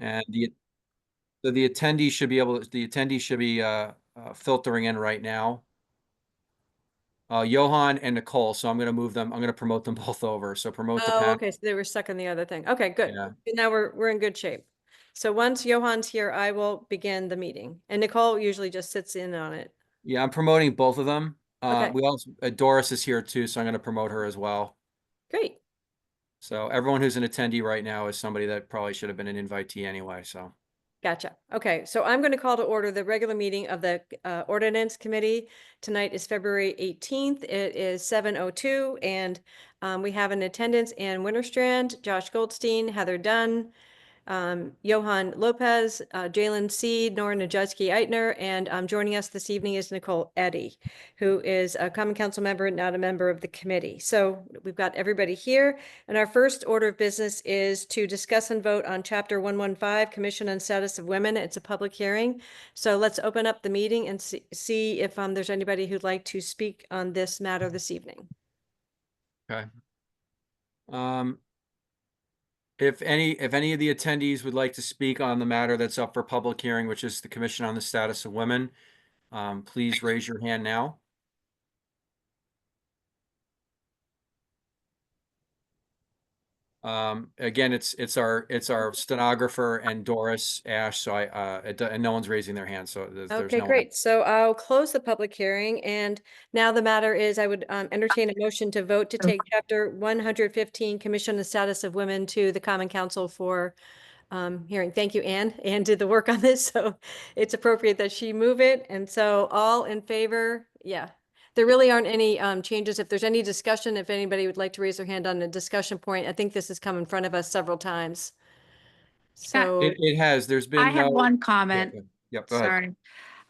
And the attendees should be filtering in right now. Johan and Nicole, so I'm going to move them. I'm going to promote them both over. So promote to Oh, panel. okay. So they were stuck in the other thing. Okay, good. Yeah. Now we're in good shape. So once Johan's here, I will begin the meeting, and Nicole usually just sits in on it. Yeah, I'm promoting both of them. Okay. We also Doris is here too, so I'm going to promote her as well. Great. So everyone who's an attendee right now is somebody that probably should have been an invitee anyway. So Gotcha. Okay, so I'm going to call to order the regular meeting of the Ordinance Committee. Tonight is February 18th. It is 7:02, and we have in attendance Ann Winterstrand, Josh Goldstein, Heather Dunn, Johan Lopez, Jalen Seed, Nora Najewski-Eitner, and joining us this evening is Nicole Eddy, who is a Common Council member, not a member of the committee. So we've got everybody here, and our first order of business is to discuss and vote on Chapter 115, Commission on Status of Women. It's a public hearing. So let's open up the meeting and see if there's anybody who'd like to speak on this matter this evening. okay. If any of the attendees would like to speak on the matter that's up for public hearing, which is the Commission on the Status of Women, please raise your hand now. Again, it's our stenographer and Doris Ash. So and no one's raising their hand. So there's Okay, no great. So I'll close the public hearing, and now the matter is I would entertain a motion to vote to take Chapter 115, Commission on the Status of Women, to the Common Council for hearing. Thank you, Anne. Anne did the work on this, so it's appropriate that she move it. And so all in favor? Yeah. There really aren't any changes. If there's any discussion, if anybody would like to raise their hand on a discussion point, I think this has come in front of us several times. So It has. There's been I have one comment. Yep, go ahead.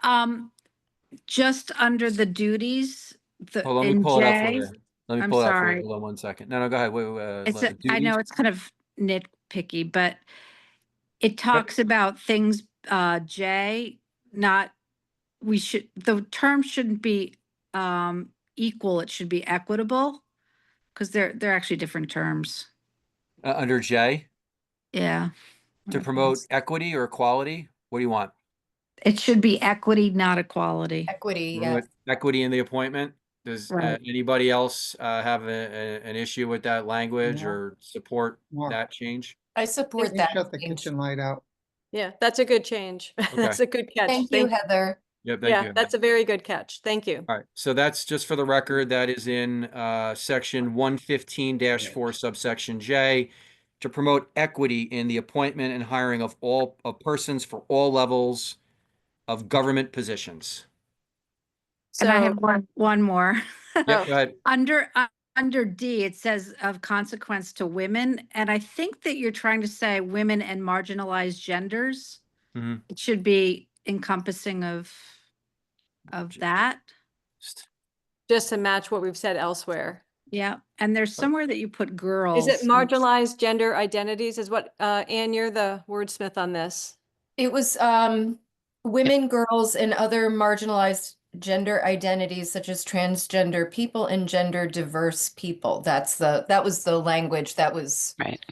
Sorry. Just under the duties, Hold on, let me in pull it up for J, you. Let me I'm pull it up for you. sorry. Hold on 1 second. No, go ahead. Wait, I know duties? it's kind of nitpicky, but it talks about things, J, the term shouldn't be equal, it should be equitable, because they're actually different terms. Under J, Yeah. to promote equity or equality? What do you want? It should be equity, not equality. Equity, yeah. Promote equity in the appointment? Does Right. anybody else have an issue with that language No. or support No. that change? I support They that. shut the change. kitchen light out. yeah, that's a good change. That's a good catch. Thank you, Heather. Yep, thank Yeah, you. that's a very good catch. Thank you. All right, so that's just for the record. That is in section 115-4 subsection J, to promote equity in the appointment and hiring of persons for all levels of government positions. And I So have one more. Yep, go ahead. Under D, it says of consequence to women, and I think that you're trying to say women and marginalized genders. Mhm. It should be encompassing of that. just to match what we've said elsewhere. Yeah, and there's somewhere that you put girls. Is it marginalized gender identities is what, Anne, you're the wordsmith on this. It was women, girls, and other marginalized gender identities such as transgender people and gender diverse people. That was the language that was Right.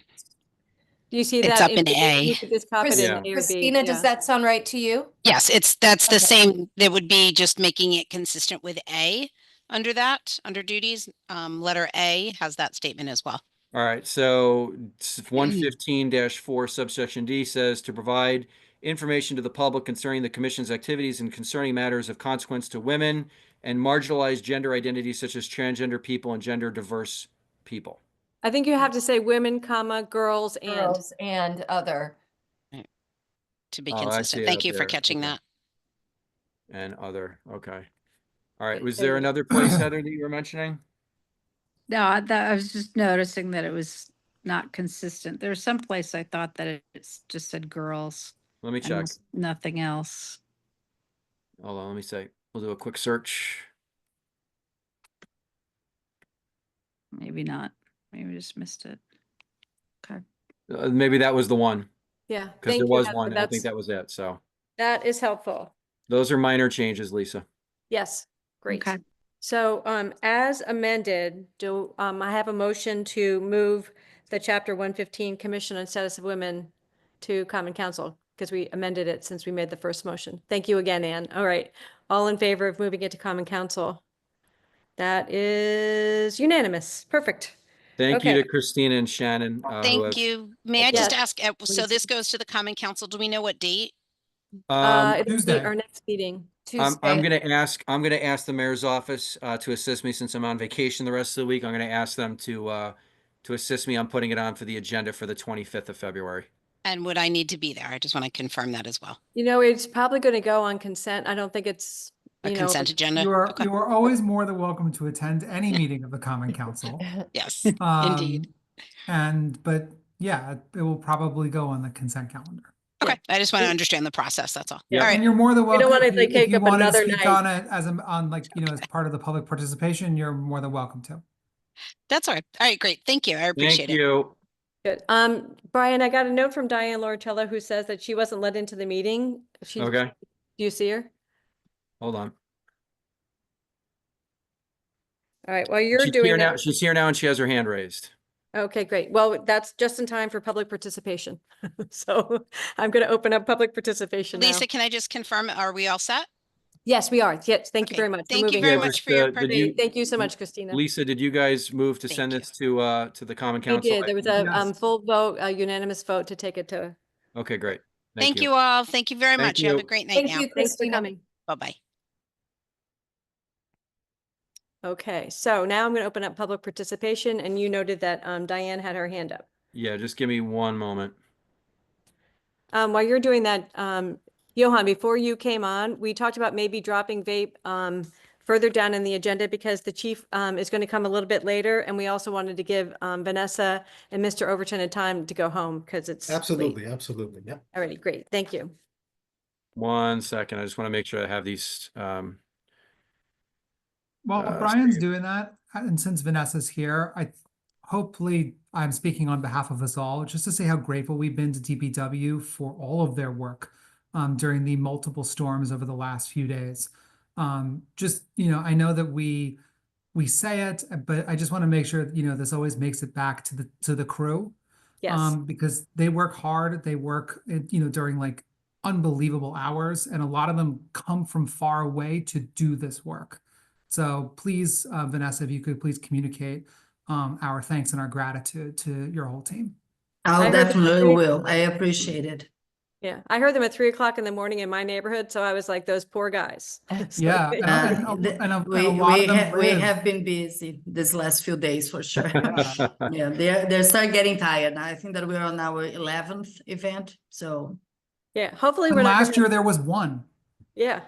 Do you see It's that? up in A. You could just pop it in A or B. Christina, does that sound right to you? Yes, that's the Okay. same. That would be just making it consistent with A under that, under duties. Letter A has that statement as well. All right, so 115-4 subsection D says to provide information to the public concerning the commission's activities and concerning matters of consequence to women and marginalized gender identities such as transgender people and gender diverse people. I think you have to say women, comma, girls, and. Girls and other. To be Oh, I see consistent. it Thank up you for there. catching Okay. that. And other, okay. All right, was there another place, Heather, that you were mentioning? No, I was just noticing that it was not consistent. There's some place I thought that it's just said girls. Let me and check. Nothing else. Hold on, let me say. We'll do a quick search. Maybe not. Maybe we just missed it. Okay. Maybe that was the one, Yeah. because thank there you, was Heather. one. I think that was it. So That is helpful. those are minor changes, Lisa. Yes, great. Okay. So, as amended, I have a motion to move the Chapter 115 Commission on Status of Women to common council because we amended it since we made the first motion. Thank you again, Anne. All right. All in favor of moving it to common council? That is unanimous. Perfect. Thank you Okay. to Christina and Shannon. who Thank have- you. May I Okay. just Yes, ask, so please. this goes to the common council. Do we know what date? It'll be Tuesday. our next meeting. I'm Tuesday. gonna ask the mayor's office to assist me since I'm on vacation the rest of the week. I'm gonna ask them to assist me on putting it on for the agenda for the 25th of February. And would I need to be there? I just want to confirm that as well. You know, it's probably going to go on consent. I don't think it's, A you know, consent agenda? You are Okay. you are always more than welcome to attend any meeting of the Common Council. Yes, indeed. But yeah, it will probably go on the consent calendar. Okay, I just want to We- understand the process, that's all. Yeah. All And right, you're more than We don't welcome, wanna, like, if take you up wanted to another speak night. on it on like, as part of the public participation, you're more than welcome to. that's all right. All right, great. Thank you. I appreciate Thank it. you. good. Brian, I got a note from Diane Loratello who says that she wasn't let into the meeting. Do Okay, you see her? hold on. All right, while you're She's here doing now. that. She's here now and she has her hand raised. Okay, great. Well, that's just in time for public participation. So I'm going to open up public participation now. Lisa, can I just confirm, are we all set? Yes, we are. Yes, thank you Okay, very much for thank you moving. very Yeah, much just, for your did participation. you- Thank you so much, Christina. Lisa, did you guys move to Thank send you. this to the common We council? did. There was a Yes. full vote, a unanimous vote to take it to. Okay, great. Thank you all. Thank you very Thank much. You have a you. great night Thank now. you, Thanks for Christina. coming. Bye-bye. Okay, so now I'm going to open up public participation, and you noted that Diane had her hand up. Yeah, just give me one moment. While you're doing that, Johan, before you came on, we talked about maybe dropping vape further down in the agenda because the chief is going to come a little bit later, and we also wanted to give Vanessa and Mr. Overton a time to go home because it's late. Absolutely, absolutely, yeah. Alrighty, great, thank you. 1 second. I just want to make sure I have these. While so Brian's you- doing that, and since Vanessa's here, hopefully I'm speaking on behalf of us all, just to say how grateful we've been to DPW for all of their work during the multiple storms over the last few days. I know that we say it, but I just want to make sure, this always makes it back to the crew. Yes, Because they work hard, they work, during like unbelievable hours, and a lot of them come from far away to do this work. So please, Vanessa, if you could please communicate our thanks and our gratitude to your whole team. I I heard definitely that- will. I appreciate it. yeah, I heard them at 3 o'clock in the morning in my neighborhood, so I was like, those poor guys. So Yeah, they- and a We lot of them we live. have been busy this last few days for sure. Yeah. Yeah, they're start getting tired. I think that we're on our 11th event, so Yeah, hopefully And we're not. last gonna- year there was one. Yeah.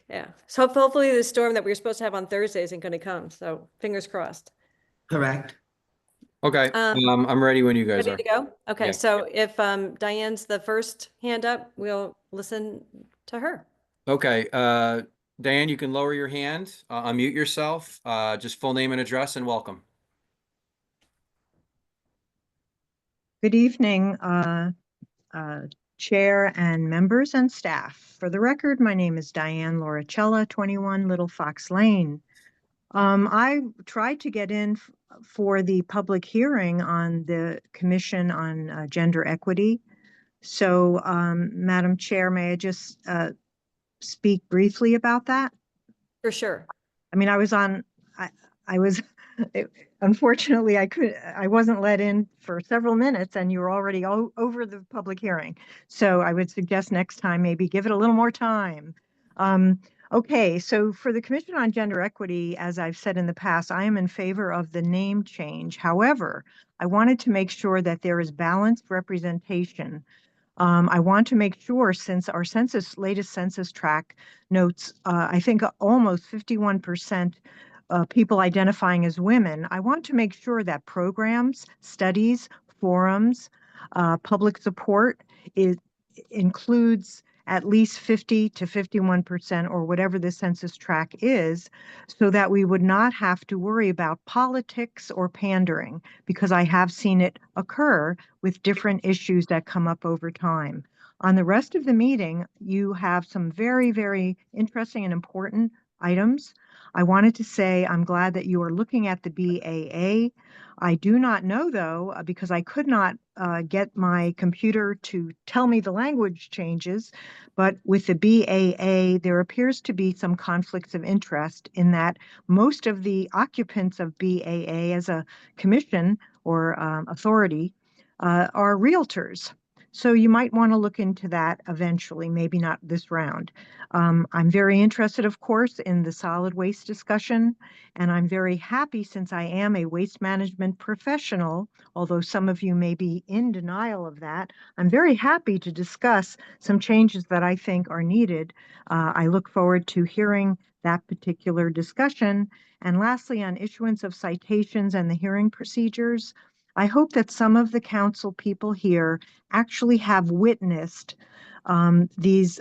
Yeah, so hopefully the storm that we were supposed to have on Thursday isn't going to come, so fingers crossed. correct. Okay, I'm ready when you guys Ready are. to go? Okay, Yeah. so if Diane's the first hand up, we'll listen to her. Okay, Diane, you can lower your hand, unmute yourself, just full name and address and welcome. Good evening, Chair and members and staff. For the record, my name is Diane Loricella, 21 Little Fox Lane. I tried to get in for the public hearing on the Commission on Gender Equity. So, Madam Chair, may I just speak briefly about that? For sure. I mean, I was, unfortunately, I wasn't let in for several minutes and you were already over the public hearing. So I would suggest next time, maybe give it a little more time. Okay, so for the Commission on Gender Equity, as I've said in the past, I am in favor of the name change. However, I wanted to make sure that there is balanced representation. I want to make sure, since our latest census track notes, I think almost 51% people identifying as women, I want to make sure that programs, studies, forums, public support includes at least 50 to 51% or whatever the census track is, so that we would not have to worry about politics or pandering, because I have seen it occur with different issues that come up over time. On the rest of the meeting, you have some very, very interesting and important items. I wanted to say I'm glad that you are looking at the BAA. I do not know, though, because I could not get my computer to tell me the language changes, but with the BAA, there appears to be some conflicts of interest in that most of the occupants of BAA as a commission or authority are realtors. So you might want to look into that eventually, maybe not this round. I'm very interested, of course, in the solid waste discussion, and I'm very happy since I am a waste management professional, although some of you may be in denial of that. I'm very happy to discuss some changes that I think are needed. I look forward to hearing that particular discussion. And lastly, on issuance of citations and the hearing procedures, I hope that some of the council people here actually have witnessed these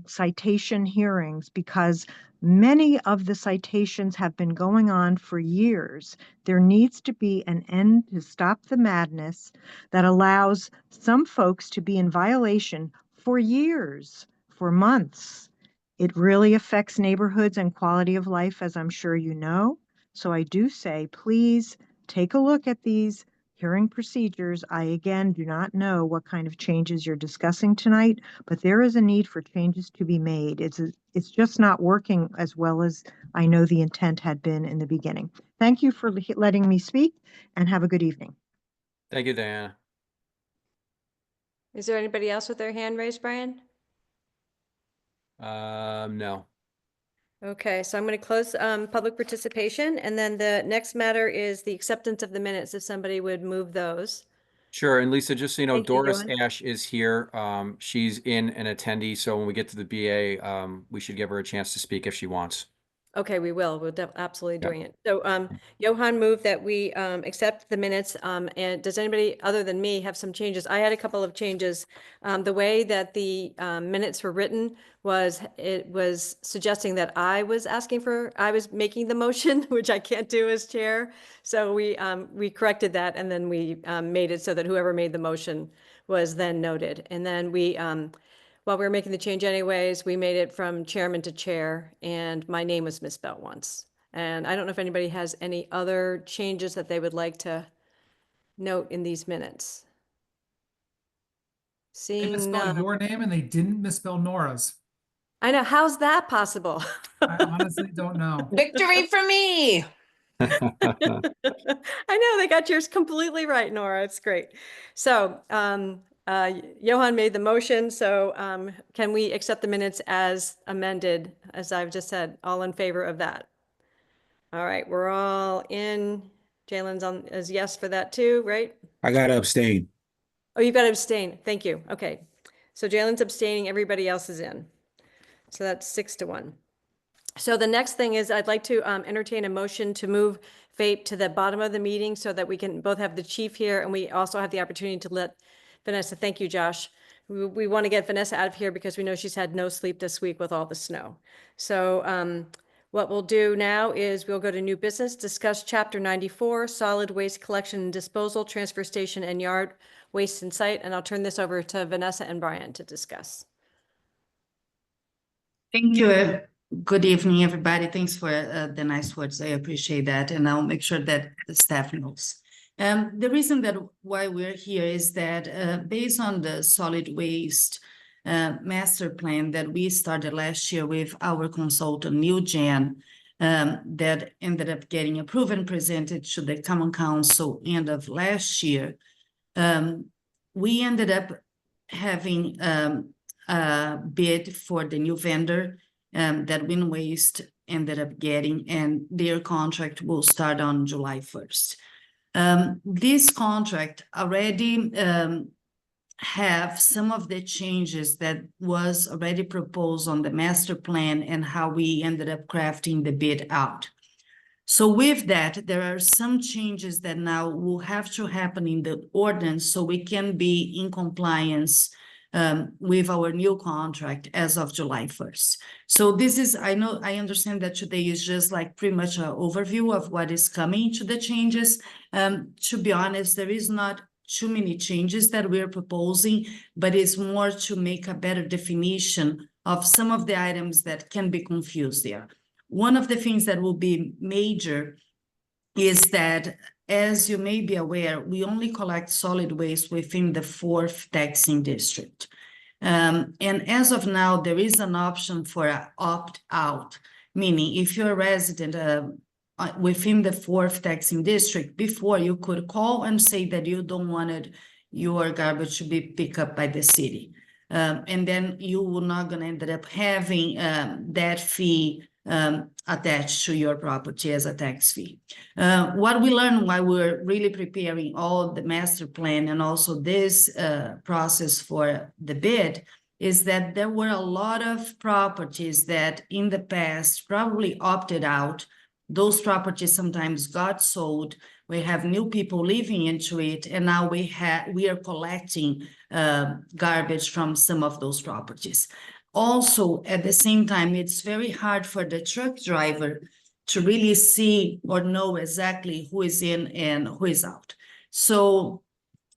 citation hearings, because many of the citations have been going on for years. There needs to be an end to stop the madness that allows some folks to be in violation for years, for months. It really affects neighborhoods and quality of life, as I'm sure you know. So I do say, please take a look at these hearing procedures. I, again, do not know what kind of changes you're discussing tonight, but there is a need for changes to be made. It's just not working as well as I know the intent had been in the beginning. Thank you for letting me speak, and have a good evening. Thank you, Diana. Is there anybody else with their hand raised, Brian? No. Okay, so I'm going to close public participation, and then the next matter is the acceptance of the minutes, if somebody would move those. Sure. And Lisa, just so you know, Thank you, Doris Johan. Ash is here. She's in an attendee. So when we get to the BA, we should give her a chance to speak if she wants. Okay, we will. We'll absolutely Yeah. doing it. So Johan moved that we accept the minutes. And does anybody other than me have some changes? I had a couple of changes. The way that the minutes were written was, it was suggesting that I was making the motion, which I can't do as chair. So we corrected that, and then we made it so that whoever made the motion was then noted. And then while we were making the change anyways, we made it from chairman to chair, and my name was misspelled once. And I don't know if anybody has any other changes that they would like to note in these minutes. They Seeing misspelled none. your name and they didn't misspell Nora's. I know, how's that possible? I honestly don't know. Victory for me. I know, they got yours completely right, Nora. It's great. So Johan made the motion, so can we accept the minutes as amended, as I've just said? All in favor of that? All right, we're all in. Jalen's on as yes for that too, right? I gotta abstain. Oh, you've got to abstain. Thank you. Okay. So Jalen's abstaining, everybody else is in. So that's 6-1. So the next thing is I'd like to entertain a motion to move vape to the bottom of the meeting so that we can both have the chief here, and we also have the opportunity to let Vanessa, thank you, Josh. We want to get Vanessa out of here because we know she's had no sleep this week with all the snow. So what we'll do now is we'll go to new business, discuss chapter 94, solid waste collection and disposal, transfer station and yard waste and site. And I'll turn this over to Vanessa and Brian to discuss. Thank you. Good evening, everybody. Thanks for the nice words. I appreciate that. And I'll make sure that the staff knows. The reason that why we're here is that based on the solid waste master plan that we started last year with our consultant, New Gen, that ended up getting approved and presented to the Common Council end of last year, we ended up having a bid for the new vendor that Wind Waste ended up getting, and their contract will start on July 1st. This contract already have some of the changes that was already proposed on the master plan and how we ended up crafting the bid out. So with that, there are some changes that now will have to happen in the ordinance so we can be in compliance with our new contract as of July 1st. So this is, I understand that today is just like pretty much an overview of what is coming to the changes. To be honest, there is not too many changes that we're proposing, but it's more to make a better definition of some of the items that can be confused there. One of the things that will be major is that, as you may be aware, we only collect solid waste within the 4th taxing district. And as of now, there is an option for an opt-out, meaning if you're a resident within the 4th taxing district, before you could call and say that you don't want your garbage to be picked up by the city. And then you will not going to end up having that fee attached to your property as a tax fee. What we learned while we're really preparing all the master plan and also this process for the bid is that there were a lot of properties that in the past probably opted out. Those properties sometimes got sold. We have new people living into it, and now we are collecting garbage from some of those properties. Also, at the same time, it's very hard for the truck driver to really see or know exactly who is in and who is out. So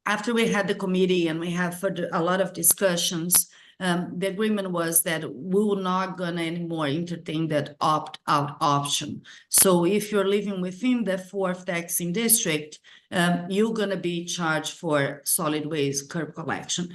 after we had the committee and we have a lot of discussions, the agreement was that we will not gonna anymore entertain that opt-out option. So if you're living within the 4th taxing district, you're gonna be charged for solid waste curb collection.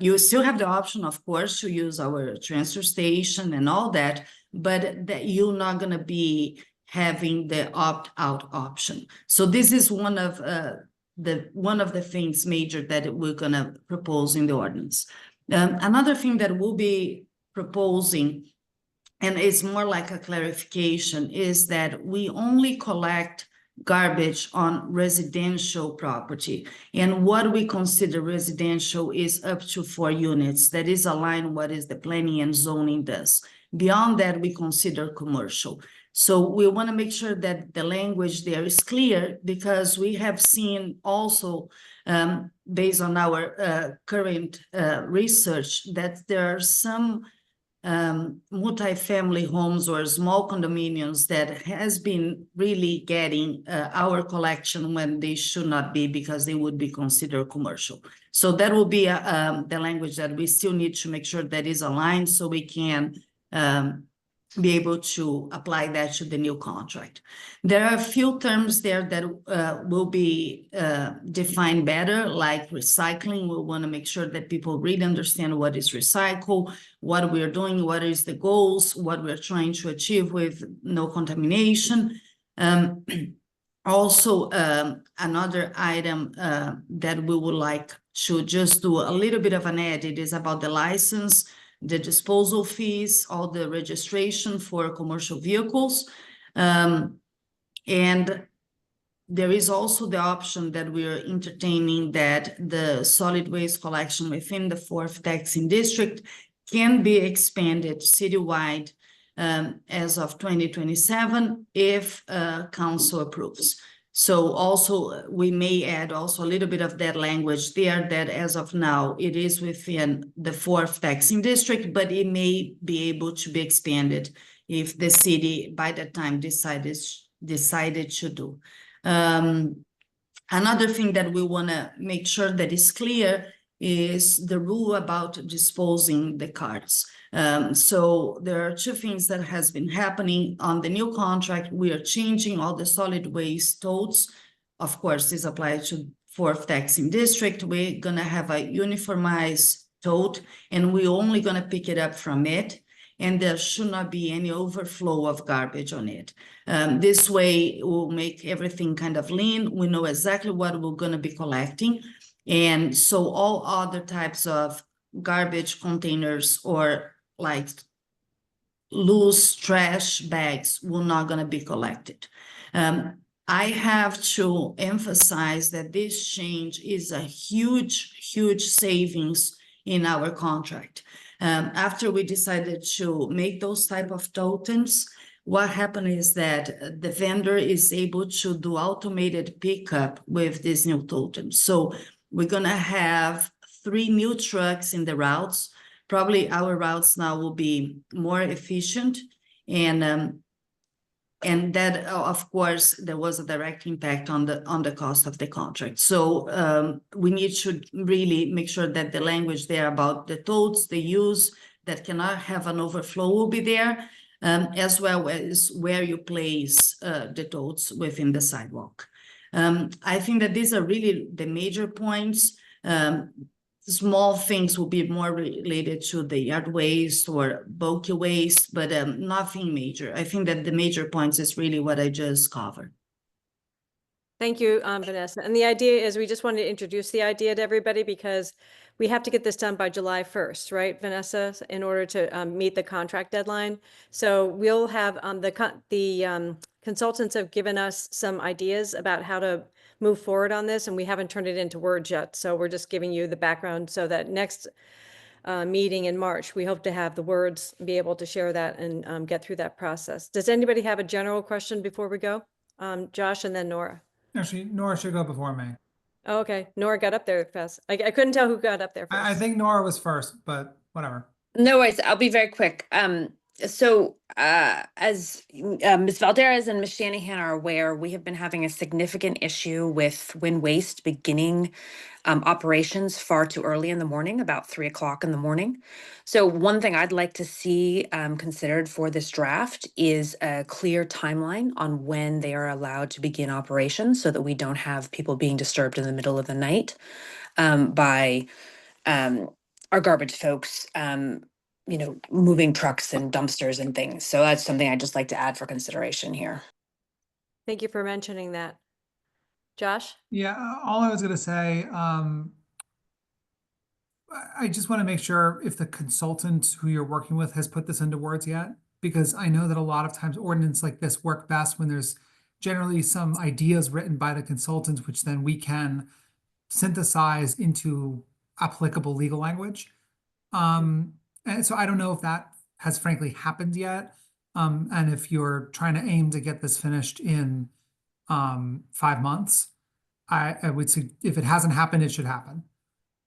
You still have the option, of course, to use our transfer station and all that, but that you're not gonna be having the opt-out option. So this is one of the things major that we're gonna propose in the ordinance. Another thing that we'll be proposing, and it's more like a clarification, is that we only collect garbage on residential property. And what we consider residential is up to 4 units. That is aligned what is the planning and zoning does. Beyond that, we consider commercial. So we want to make sure that the language there is clear, because we have seen also, based on our current research, that there are some multi-family homes or small condominiums that has been really getting our collection when they should not be, because they would be considered commercial. So that will be the language that we still need to make sure that is aligned, so we can be able to apply that to the new contract. There are a few terms there that will be defined better, like recycling. We want to make sure that people really understand what is recycle, what we're doing, what is the goals, what we're trying to achieve with no contamination. Also, another item that we would like to just do a little bit of an edit is about the license, the disposal fees, all the registration for commercial vehicles. And there is also the option that we are entertaining that the solid waste collection within the 4th taxing district can be expanded citywide as of 2027 if council approves. So also we may add also a little bit of that language there, that as of now it is within the 4th taxing district, but it may be able to be expanded if the city by that time decided to do. Another thing that we want to make sure that is clear is the rule about disposing the cards. So there are 2 things that has been happening on the new contract. We are changing all the solid waste totes. Of course, this applies to 4th taxing district. We're gonna have a uniformized tote, and we're only gonna pick it up from it, and there should not be any overflow of garbage on it. This way we'll make everything kind of lean. We know exactly what we're gonna be collecting. And so all other types of garbage containers or like loose trash bags will not going to be collected. I have to emphasize that this change is a huge, huge savings in our contract. After we decided to make those type of totems, what happened is that the vendor is able to do automated pickup with these new totems. So we're going to have 3 new trucks in the routes. Probably our routes now will be more efficient. And that, of course, there was a direct impact on the cost of the contract. So we need to really make sure that the language there about the totes, the use that cannot have an overflow will be there. as well as where you place the totes within the sidewalk. I think that these are really the major points. Small things will be more related to the yard waste or bulky waste, but nothing major. I think that the major points is really what I just covered. Thank you, Vanessa. And the idea is we just wanted to introduce the idea to everybody because we have to get this done by July 1st, right, Vanessa, in order to meet the contract deadline. So we'll have the consultants have given us some ideas about how to move forward on this, and we haven't turned it into words yet. So we're just giving you the background so that next meeting in March, we hope to have the words, be able to share that and get through that process. Does anybody have a general question before we go? Josh and then Nora. Actually, Nora should go before me. Oh, okay. Nora got up there fast. I couldn't tell who got up there first. I think Nora was first, but whatever. No worries, I'll be very quick. As Ms. Valderas and Ms. Shanahan are aware, we have been having a significant issue with wind waste beginning operations far too early in the morning, about 3 o'clock in the morning. So one thing I'd like to see considered for this draft is a clear timeline on when they are allowed to begin operations so that we don't have people being disturbed in the middle of the night by our garbage folks, moving trucks and dumpsters and things. So that's something I'd just like to add for consideration here. Thank you for mentioning that. Josh? Yeah, all I was going to say, I just want to make sure if the consultant who you're working with has put this into words yet, because I know that a lot of times ordinance like this work best when there's generally some ideas written by the consultants, which then we can synthesize into applicable legal language. And so I don't know if that has frankly happened yet. And if you're trying to aim to get this finished in 5 months, I would say if it hasn't happened, it should happen.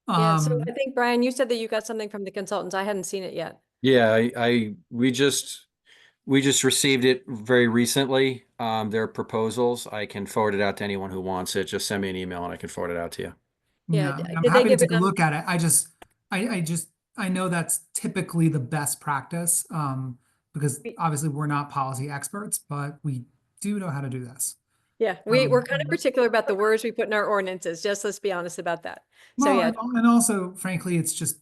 Yeah, so I think, Brian, you said that you got something from the consultants. I hadn't seen it yet. Yeah, we just received it very recently. Their proposals. I can forward it out to anyone who wants it. Just send me an email and I can forward it out to you. Yeah, Yeah, did I'm they happy to give take it a look at it. I know that's typically the best practice, because obviously we're not policy experts, but we do know how to do this. Yeah, we're kind of particular about the words we put in our ordinances. Just let's be honest about that. So Well, yeah, and also, frankly, it's just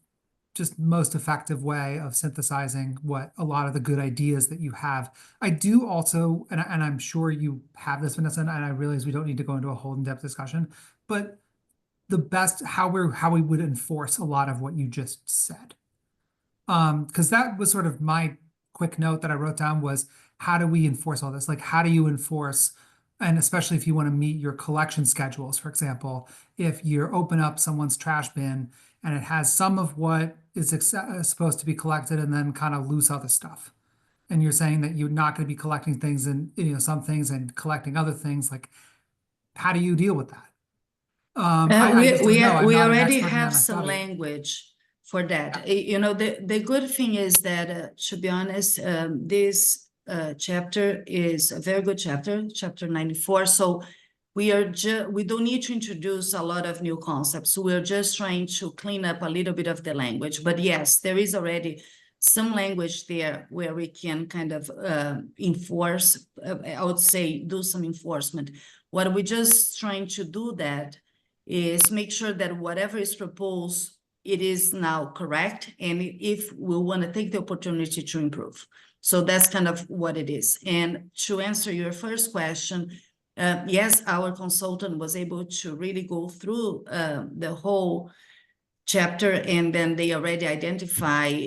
most effective way of synthesizing what a lot of the good ideas that you have. I do also, and I'm sure you have this, Vanessa, and I realize we don't need to go into a whole in-depth discussion, but the best how we would enforce a lot of what you just said. Because that was sort of my quick note that I wrote down was how do we enforce all this? Like, how do you enforce, and especially if you want to meet your collection schedules, for example, if you open up someone's trash bin and it has some of what is supposed to be collected and then kind of loose other stuff. And you're saying that you're not going to be collecting things and, some things and collecting other things, like, how do you deal with that? We already have have some language for that. The good thing is that, to be honest, this chapter is a very good chapter, chapter 94. So we don't need to introduce a lot of new concepts. We're just trying to clean up a little bit of the language. But yes, there is already some language there where we can kind of enforce, I would say, do some enforcement. What we're just trying to do that is make sure that whatever is proposed, it is now correct. And if we want to take the opportunity to improve. So that's kind of what it is. And to answer your first question, yes, our consultant was able to really go through the whole chapter, and then they already identify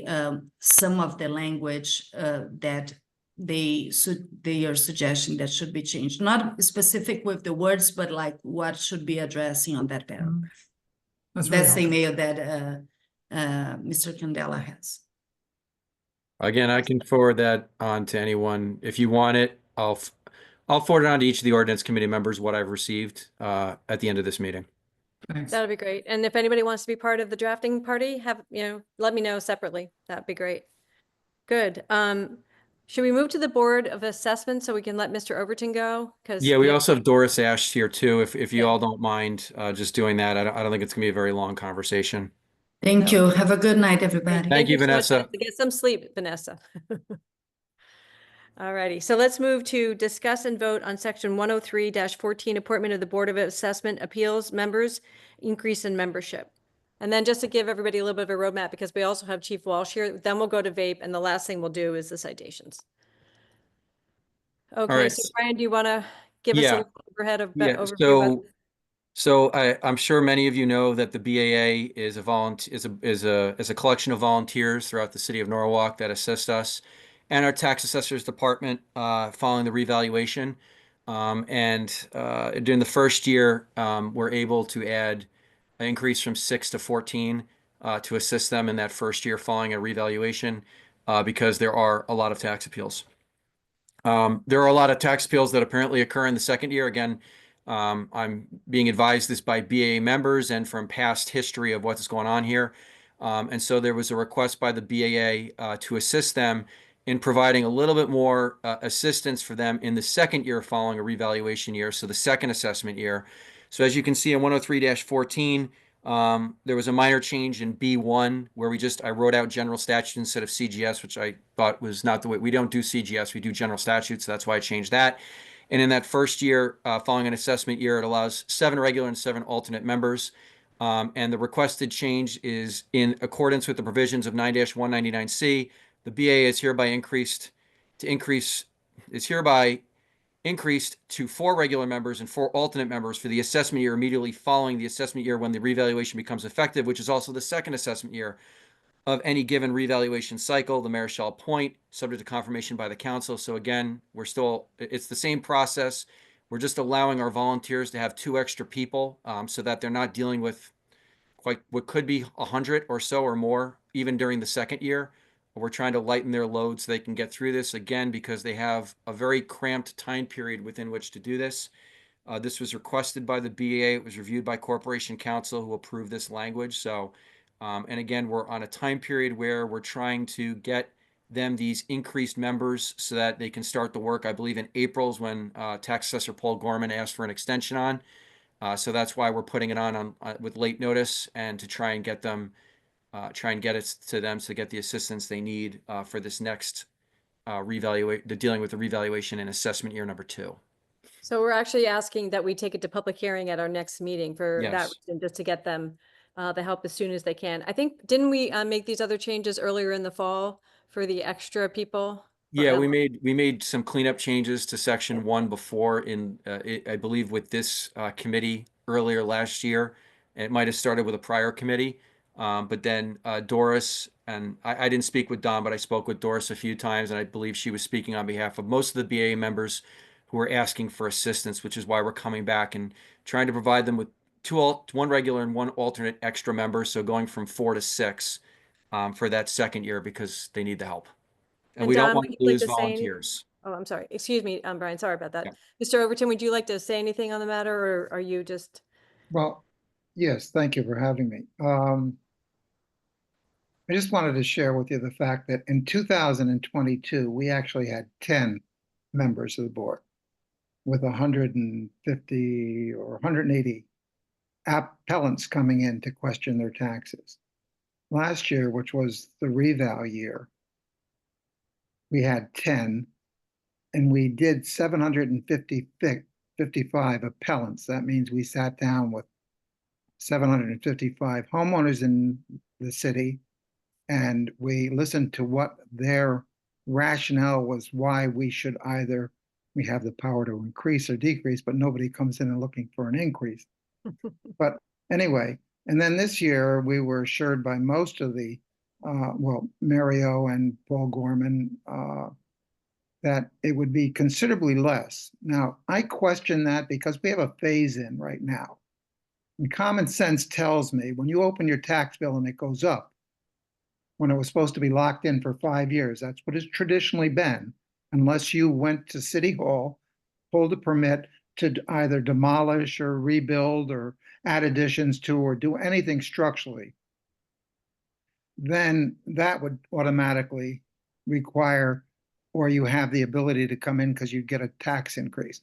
some of the language that they are suggesting that should be changed. Not specific with the words, but like what should be addressing on that paragraph. That's the email that Mr. Candela has. Again, I can forward that on to anyone. If you want it, I'll forward it on to each of the ordinance committee members what I've received at the end of this meeting. Thanks. that'd be great. And if anybody wants to be part of the drafting party, let me know separately. That'd be great. Good. Should we move to the Board of Assessment so we can let Mr. Overton go? Because Yeah, we also have Doris Ash here too. If you Yeah. all don't mind just doing that, I don't think it's gonna be a very long conversation. Thank you. Have a good night, everybody. Thank you, so much, Vanessa. Get some sleep, Vanessa. All righty, so let's move to discuss and vote on section 103-14, appointment of the Board of Assessment Appeals members, increase in membership. And then just to give everybody a little bit of a roadmap, because we also have Chief Walsh here, then we'll go to vape, and the last thing we'll do is the citations. Okay, right. so Brian, do you want to give us a Yeah. little Yeah. overview about? So I'm sure many of you know that the BAA is a collection of volunteers throughout the city of Norwalk that assist us and our tax assessors department following the revaluation. During the first year, we're able to add an increase from 6 to 14 to assist them in that first year following a revaluation because there are a lot of tax appeals. There are a lot of tax appeals that apparently occur in the second year. Again, I'm being advised this by BAA members and from past history of what's going on here. And so there was a request by the BAA to assist them in providing a little bit more assistance for them in the second year following a revaluation year, so the second assessment year. So as you can see in 103-14, there was a minor change in B1 where I wrote out general statute instead of CGS, which I thought was not the way. We don't do CGS, we do general statutes. So that's why I changed that. And in that first year, following an assessment year, it allows 7 regular and 7 alternate members. And the requested change is in accordance with the provisions of 9-199C. The BA is hereby increased to 4 regular members and 4 alternate members for the assessment year immediately following the assessment year when the revaluation becomes effective, which is also the second assessment year of any given revaluation cycle. The mayor shall appoint, subject to confirmation by the council. So again, it's the same process. We're just allowing our volunteers to have 2 extra people so that they're not dealing with quite what could be 100 or so or more, even during the second year. We're trying to lighten their load so they can get through this, again, because they have a very cramped time period within which to do this. This was requested by the BAA. It was reviewed by Corporation Counsel, who approved this language. So, and again, we're on a time period where we're trying to get them these increased members so that they can start the work. I believe in April is when Tax Assessor Paul Gorman asked for an extension on. So that's why we're putting it on with late notice and to try and get them, it to them to get the assistance they need for this next dealing with the revaluation in assessment year number 2. So we're actually asking that we take it to public hearing at our next meeting for that Yes. reason, just to get them the help as soon as they can. I think, didn't we make these other changes earlier in the fall for the extra people? Yeah, we made some cleanup changes to section 1 before I believe with this committee earlier last year. And it might have started with a prior committee, but then Doris and I didn't speak with Don, but I spoke with Doris a few times, and I believe she was speaking on behalf of most of the BAA members who are asking for assistance, which is why we're coming back and trying to provide them with 1 regular and 1 alternate extra member. So going from 4 to 6 for that second year because they need the help. And we don't Don, want would to you like lose to say anything? volunteers. Oh, I'm sorry. Excuse me, Brian. Sorry about that. Yeah. Mr. Overton, would you like to say anything on the matter, or are you just? Well, yes, thank you for having me. I just wanted to share with you the fact that in 2022, we actually had 10 members of the board with 150 or 180 appellants coming in to question their taxes. Last year, which was the reval year, we had 10, and we did 755 appellants. That means we sat down with 755 homeowners in the city, and we listened to what their rationale was, why we should we have the power to increase or decrease, but nobody comes in and looking for an increase. But anyway, and then this year we were assured by most of the, Mario and Paul Gorman, that it would be considerably less. Now, I question that because we have a phase in right now. And common sense tells me when you open your tax bill and it goes up, when it was supposed to be locked in for 5 years, that's what it's traditionally been, unless you went to City Hall, pulled a permit to either demolish or rebuild or add additions to or do anything structurally, then that would automatically require, or you have the ability to come in because you get a tax increase.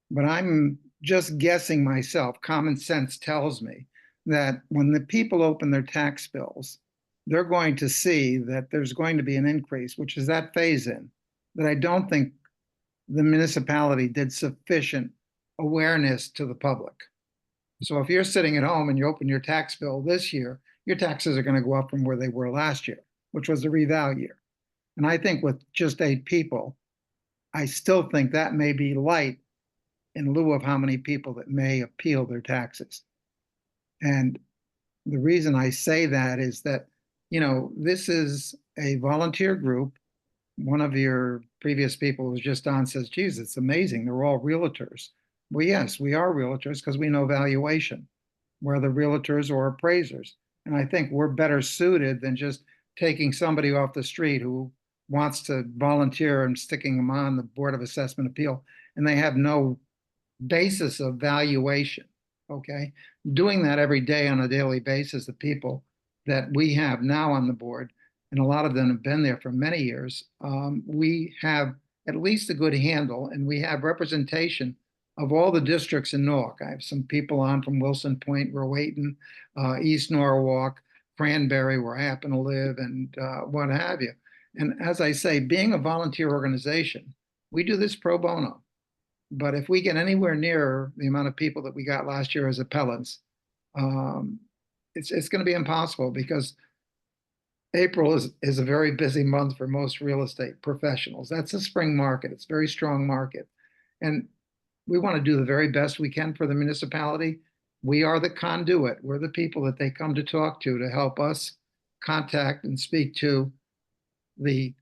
But I'm just guessing myself. Common sense tells me that when the people open their tax bills, they're going to see that there's going to be an increase, which is that phase in. that I don't think the municipality did sufficient awareness to the public. So if you're sitting at home and you open your tax bill this year, your taxes are going to go up from where they were last year, which was the reval year. And I think with just 8 people, I still think that may be light in lieu of how many people that may appeal their taxes. And the reason I say that is that, this is a volunteer group. One of your previous people who was just on says, geez, it's amazing. They're all realtors. Well, yes, we are realtors because we know valuation. We're the realtors or appraisers. And I think we're better suited than just taking somebody off the street who wants to volunteer and sticking them on the Board of Assessment Appeal, and they have no basis of valuation. Okay. Doing that every day on a daily basis, the people that we have now on the board, and a lot of them have been there for many years, we have at least a good handle, and we have representation of all the districts in Norwalk. I have some people on from Wilson Point, Rowayton, East Norwalk, Cranberry, where I happen to live, and what have you. And as I say, being a volunteer organization, we do this pro bono. But if we get anywhere near the amount of people that we got last year as appellants, it's going to be impossible, because April is a very busy month for most real estate professionals. That's a spring market. It's a very strong market. And we want to do the very best we can for the municipality. We are the conduit. We're the people that they come to talk to help us contact and speak to the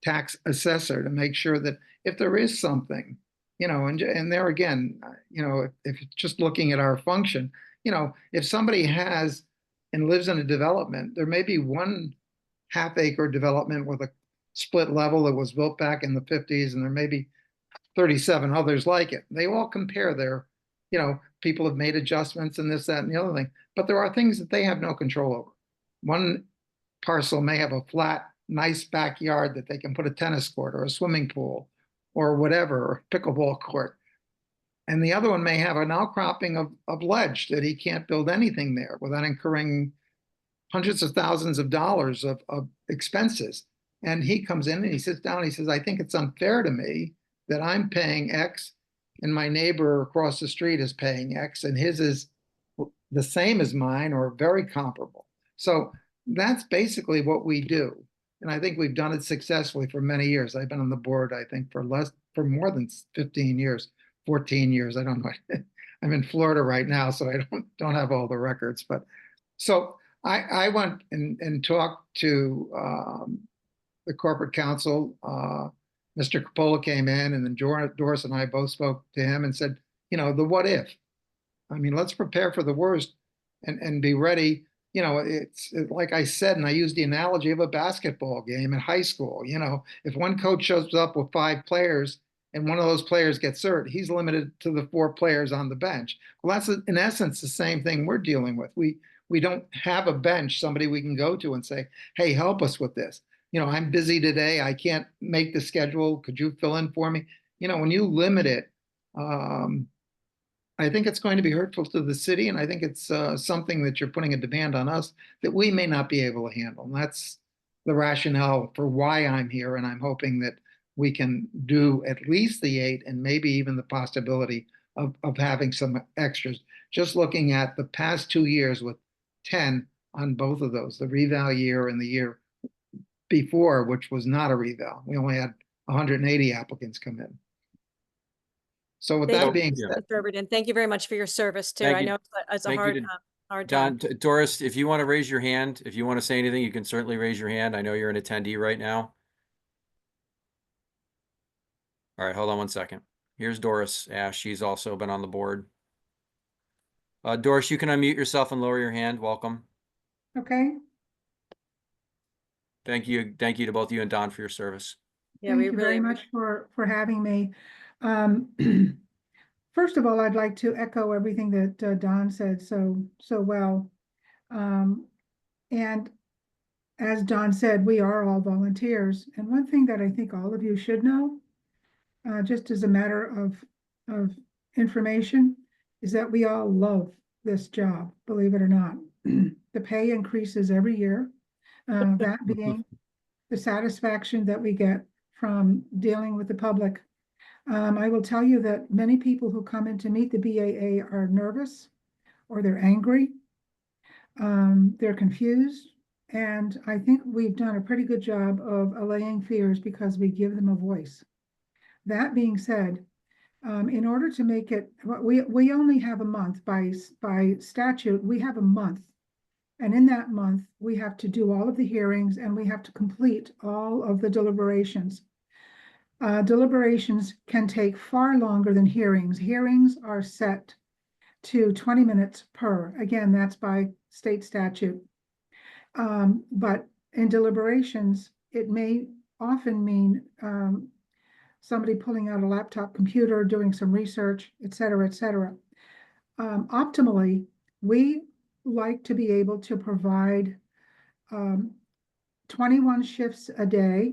tax assessor to make sure that if there is something, and there again, if it's just looking at our function, if somebody has and lives in a development, there may be one half-acre development with a split level that was built back in the 50s, and there may be 37 others like it. They all compare their, people have made adjustments and this, that, and the other thing, but there are things that they have no control over. One parcel may have a flat, nice backyard that they can put a tennis court or a swimming pool or whatever, or pickleball court. And the other one may have an outcropping of ledge that he can't build anything there without incurring hundreds of thousands of dollars of expenses. And he comes in and he sits down and he says, I think it's unfair to me that I'm paying X and my neighbor across the street is paying X and his is the same as mine or very comparable. So that's basically what we do. And I think we've done it successfully for many years. I've been on the board, I think, for more than 15 years, 14 years. I don't know. I'm in Florida right now, so I don't have all the records. But so I went and talked to the corporate counsel. Mr. Coppola came in, and then Doris and I both spoke to him and said, the what if? I mean, let's prepare for the worst and be ready. It's like I said, and I used the analogy of a basketball game in high school. If one coach shows up with 5 players and one of those players gets hurt, he's limited to the 4 players on the bench. Well, that's in essence the same thing we're dealing with. We don't have a bench, somebody we can go to and say, hey, help us with this. I'm busy today. I can't make the schedule. Could you fill in for me? When you limit it, I think it's going to be hurtful to the city, and I think it's something that you're putting a demand on us that we may not be able to handle. And that's the rationale for why I'm here, and I'm hoping that we can do at least the 8 and maybe even the possibility of having some extras. Just looking at the past 2 years with 10 on both of those, the reval year and the year before, which was not a reval. We only had 180 applicants come in. So with that being said, Mr. Overton, thank you very much for your service too. Thank I you. know it's a Thank you hard Don, time. Doris, if you want to raise your hand, if you want to say anything, you can certainly raise your hand. I know you're an attendee right now. All right, hold on one second. Here's Doris Ash. She's also been on the board. Doris, you can unmute yourself and lower your hand. Welcome. Okay. Thank you. Thank you to both you and Don for your service. Yeah, Thank we you really very much for having me. First of all, I'd like to echo everything that Don said so well. And as Don said, we are all volunteers. And one thing that I think all of you should know, just as a matter of information, is that we all love this job, believe it or not. The pay increases every year. That being the satisfaction that we get from dealing with the public. I will tell you that many people who come in to meet the BAA are nervous or they're angry. They're confused. And I think we've done a pretty good job of allaying fears because we give them a voice. That being said, in order to make it, we only have a month by statute, we have a month. And in that month, we have to do all of the hearings and we have to complete all of the deliberations. Deliberations can take far longer than hearings. Hearings are set to 20 minutes per. Again, that's by state statute. But in deliberations, it may often mean somebody pulling out a laptop computer, doing some research, et cetera, et cetera. Optimally, we like to be able to provide 21 shifts a day,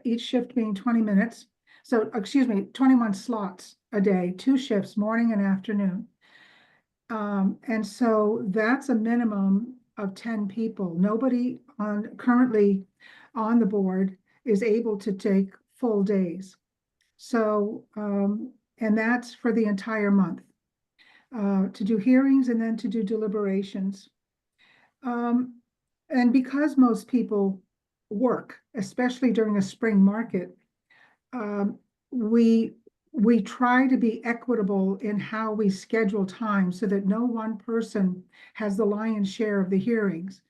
each shift being 20 minutes. So, excuse me, 21 slots a day, 2 shifts, morning and afternoon. And so that's a minimum of 10 people. Nobody currently on the board is able to take full days. So, and that's for the entire month, to do hearings and then to do deliberations. And because most people work, especially during a spring market, we try to be equitable in how we schedule time so that no one person has the lion's share of the hearings.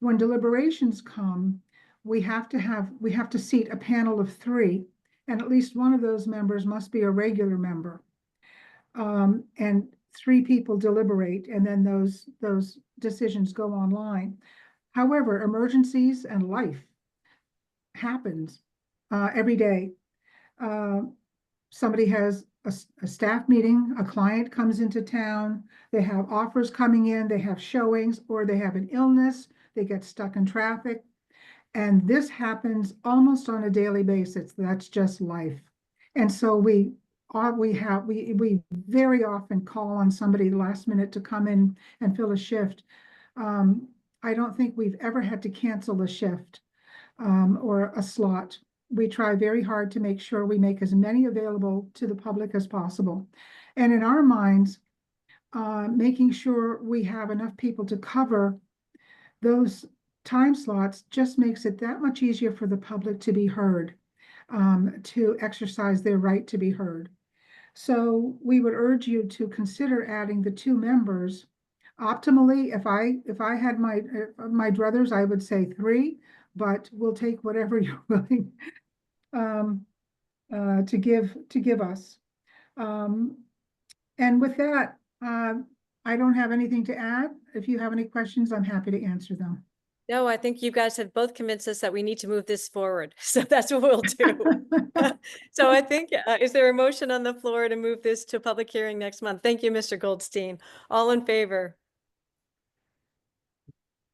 When deliberations come, we have to seat a panel of 3, and at least one of those members must be a regular member. And 3 people deliberate, and then those decisions go online. However, emergencies and life happens every day. Somebody has a staff meeting, a client comes into town, they have offers coming in, they have showings, or they have an illness, they get stuck in traffic. And this happens almost on a daily basis. That's just life. And so we very often call on somebody last minute to come in and fill a shift. I don't think we've ever had to cancel a shift or a slot. We try very hard to make sure we make as many available to the public as possible. And in our minds, making sure we have enough people to cover those time slots just makes it that much easier for the public to be heard, to exercise their right to be heard. So we would urge you to consider adding the 2 members. Optimally, if I had my druthers, I would say 3, but we'll take whatever you're willing to give us. And with that, I don't have anything to add. If you have any questions, I'm happy to answer them. No, I think you guys have both convinced us that we need to move this forward. So that's what we'll do. So I think, is there a motion on the floor to move this to public hearing next month? Thank you, Mr. Goldstein. All in favor?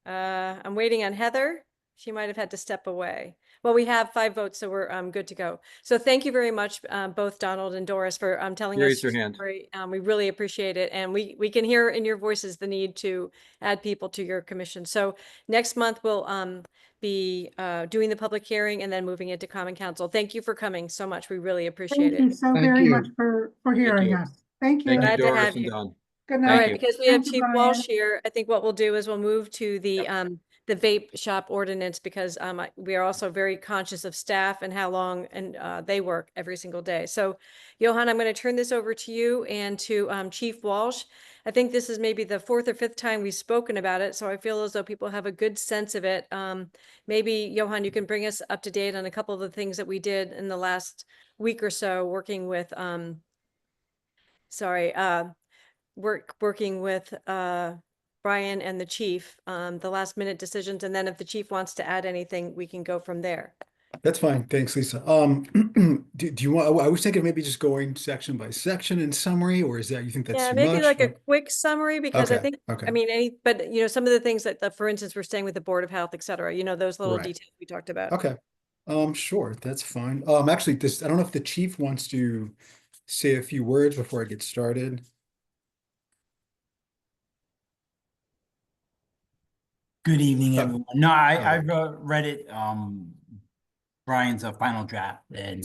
I'm waiting on Heather. She might have had to step away. Well, we have 5 votes, so we're good to go. So thank you very much, both Donald and Doris, for telling us Raise your your hand. story. We really appreciate it. And we can hear in your voices the need to add people to your commission. So next month, we'll be doing the public hearing and then moving into Common Council. Thank you for coming so much. We really appreciate Thank you it. so Thank very you. much for hearing you. us. Thank you. Thank you, Glad to Doris have and you. Don. Good All night. right, because we have Thank you, Chief Brian. Walsh here, I think what we'll do is we'll move to the vape shop ordinance because we are also very conscious of staff and how long and they work every single day. So Johan, I'm going to turn this over to you and to Chief Walsh. I think this is maybe the 4th or 5th time we've spoken about it, so I feel as though people have a good sense of it. Maybe Johan, you can bring us up to date on a couple of the things that we did in the last week or so working with working with Brian and the chief, the last minute decisions. And then if the chief wants to add anything, we can go from there. That's fine. Thanks, Lisa. Do you want, I was thinking maybe just going section by section in summary, or is that, you think that's Yeah, too maybe much? like a quick summary, because I Okay, think, okay. I mean, but some of the things that, for instance, we're staying with the Board of Health, et cetera, those little Right. details we talked about. Okay. Sure, that's fine. Actually, I don't know if the chief wants to say a few words before I get started. Good evening, everyone. No, Hi. I've read it Brian's final draft, and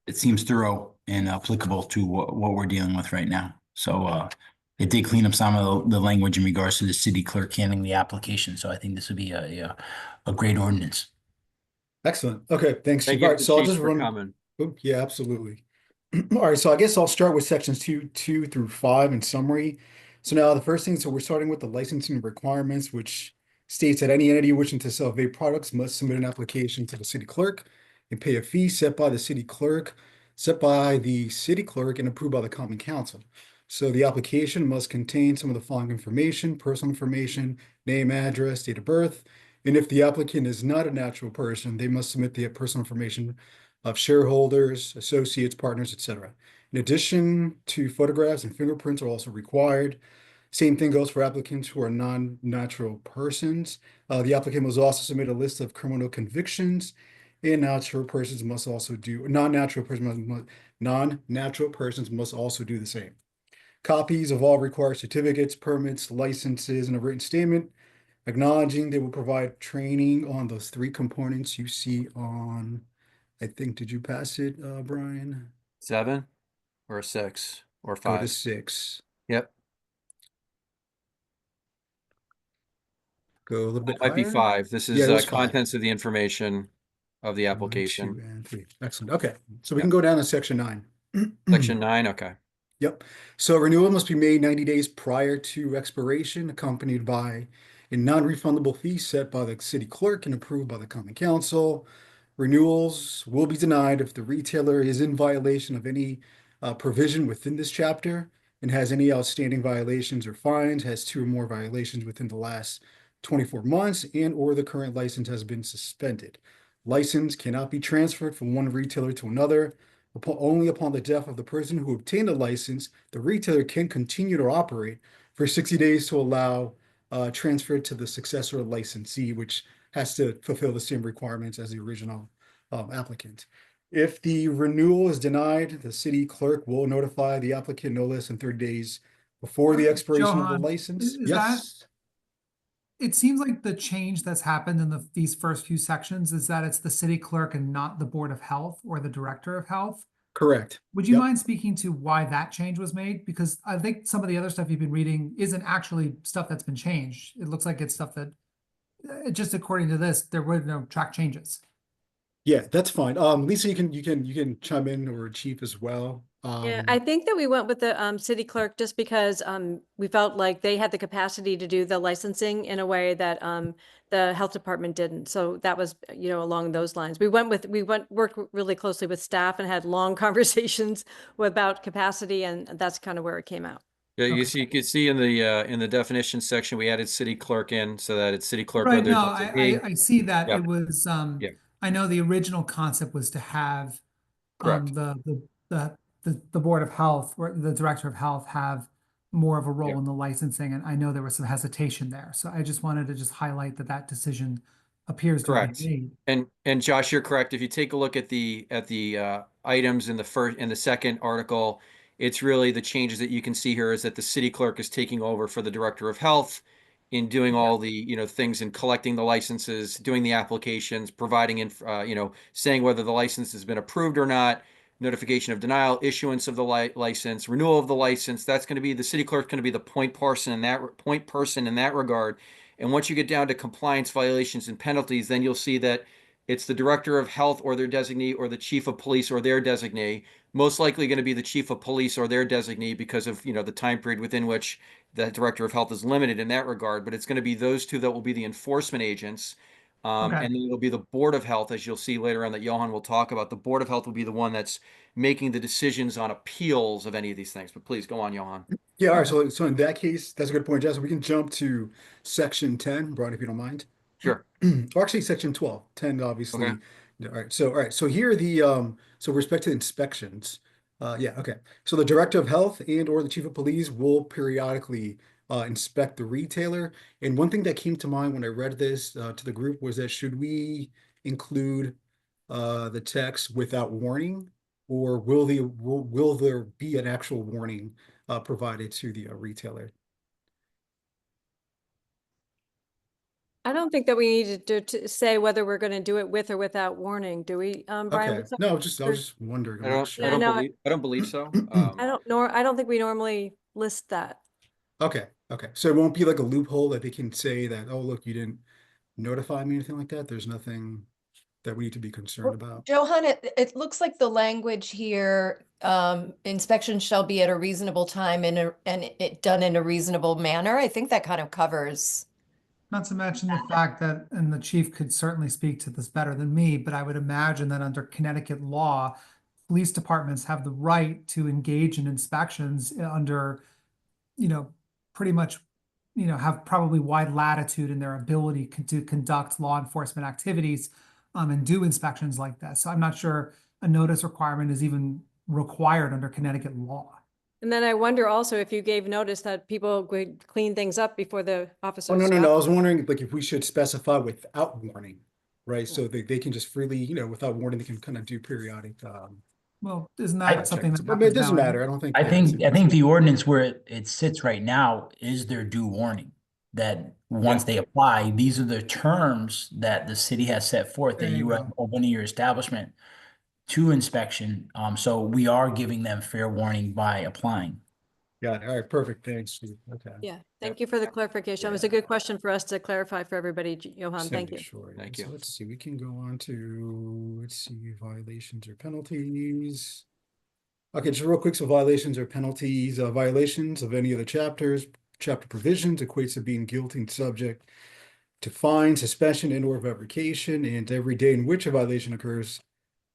it seems thorough and applicable to what we're dealing with right now. So it did clean up some of the language in regards to the city clerk handling the application. So I think this would be a great ordinance. Excellent. Okay, thanks, Thank Chief. you All to right, the so I'll chief just for run. coming. Oh, yeah, absolutely. All right, so I guess I'll start with sections 2 through 5 in summary. So now the first thing, so we're starting with the licensing requirements, which states that any entity wishing to sell vape products must submit an application to the city clerk and pay a fee set by the city clerk, and approved by the common council. So the application must contain some of the following information: personal information, name, address, date of birth. And if the applicant is not a natural person, they must submit the personal information of shareholders, associates, partners, etc. In addition to photographs and fingerprints are also required. Same thing goes for applicants who are non-natural persons. The applicant must also submit a list of criminal convictions, and non-natural persons must also do the same. Copies of all required certificates, permits, licenses, and a written statement acknowledging they will provide training on those 3 components you see on, I think, did you pass it, Brian? 7 or 6 or Go to 5? 6. Yep. Go a little bit It might be higher. 5. This Yeah, is it was 5. contents of the information of the 1, application. 2, and 3. Excellent. Okay, so we Yeah. can go down to section 9. Section 9, okay. Yep. So renewal must be made 90 days prior to expiration, accompanied by a non-refundable fee set by the city clerk and approved by the common council. Renewals will be denied if the retailer is in violation of any provision within this chapter and has any outstanding violations or fines, has 2 or more violations within the last 24 months, and or the current license has been suspended. License cannot be transferred from one retailer to another. Only upon the death of the person who obtained the license, the retailer can continue to operate for 60 days to allow transfer to the successor licensee, which has to fulfill the same requirements as the original applicant. If the renewal is denied, the city clerk will notify the applicant no less than 30 days before the expiration of the Johan, license. is that, Yes, it seems like the change that's happened in these first few sections is that it's the city clerk and not the Board of Health or the Director of Health. correct. Would you Yep. mind speaking to why that change was made? Because I think some of the other stuff you've been reading isn't actually stuff that's been changed. It looks like it's stuff that, just according to this, there were no track changes. Yeah, that's fine. Lisa, you can chime in, or Chief as well. Yeah, I think that we went with the city clerk just because we felt like they had the capacity to do the licensing in a way that the health department didn't. So that was, along those lines. We worked really closely with staff and had long conversations about capacity, and that's kind of where it came out. Yeah, you Okay. can see in the definition section, we added city clerk in so that it's city clerk or Right, their no, designee. I see that. Yeah. It was, Yeah. I know the original concept was to have Correct. the Board of Health or the Director of Health have more of a role Yeah. in the licensing, and I know there was some hesitation there. So I just wanted to just highlight that decision appears to have Correct. been made. And Josh, you're correct. If you take a look at the items in the second article, it's really the changes that you can see here is that the city clerk is taking over for the Director of Health in doing all the things in collecting the licenses, doing the applications, providing saying whether the license has been approved or not, notification of denial, issuance of the license, renewal of the license. That's going to be the city clerk going to be the point person in that regard. And once you get down to compliance violations and penalties, then you'll see that it's the Director of Health or their designee or the Chief of Police or their designee. Most likely going to be the Chief of Police or their designee because of the time period within which the Director of Health is limited in that regard. But it's going to be those two that will be the enforcement agents. Okay. And then it'll be the Board of Health, as you'll see later on that Johan will talk about. The Board of Health will be the one that's making the decisions on appeals of any of these things. But please go on, Johan. Yeah, all right. So in that case, that's a good point, Jess. We can jump to section 10, Brian, if you don't mind. Sure. Or actually section 12. 10, obviously. Okay. All right. So here are the so with respect to inspections. Yeah, okay. So the Director of Health and or the Chief of Police will periodically inspect the retailer. And one thing that came to mind when I read this to the group was that should we include the text without warning, or will there be an actual warning provided to the retailer? I don't think that we need to say whether we're going to do it with or without warning, do we, Brian? Okay, no, I was just wondering. I'm not Yeah, sure. no, I don't believe so. I don't think we normally list that. Okay, okay. So it won't be like a loophole that they can say that, oh, look, you didn't notify me, anything like that? There's nothing that we need to be concerned about. Johan, it looks like the language here, inspection shall be at a reasonable time and it done in a reasonable manner. I think that kind of covers. Not to mention the fact that, and the chief could certainly speak to this better than me, but I would imagine that under Connecticut law, police departments have the right to engage in inspections under, pretty much, have probably wide latitude in their ability to conduct law enforcement activities, and do inspections like this. So I'm not sure a notice requirement is even required under Connecticut law. And then I wonder also if you gave notice that people would clean things up before the officers. Oh, no. I stop. was wondering like if we should specify without warning, right? So they can just freely, without warning, they can kind of do periodic, Well, isn't I- that something that but it happens doesn't now? matter. I don't think. I yeah, think it's- I think the ordinance where it sits right now is their due warning that once they apply, these are the terms that the city has set forth that There you you go. have opening your establishment to inspection. So we are giving them fair warning by applying. Got it. All right, perfect. Thanks, Steve. Okay. Yeah, thank you for the clarification. It was a good question for us to clarify for everybody, Johan. Just Thank making you. sure. Thank So you. let's see, we can go on to, let's see, violations or penalties. Okay, just real quick, so violations or penalties, violations of any of the chapter provisions equates to being guilty and subject to fine, suspension, and or revocation, and every day in which a violation occurs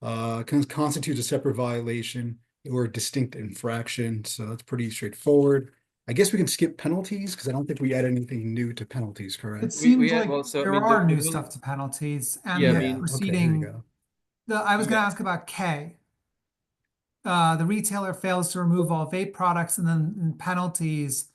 constitutes a separate violation or a distinct infraction. So that's pretty straightforward. I guess we can skip penalties because I don't think we add anything new to penalties, It correct? seems had- like well, so, I there mean, are the new really- stuff to penalties and Yeah, I the mean- Okay, here you proceeding. go. I was gonna Yeah. ask about K. The retailer fails to remove all vape products, and then in penalties,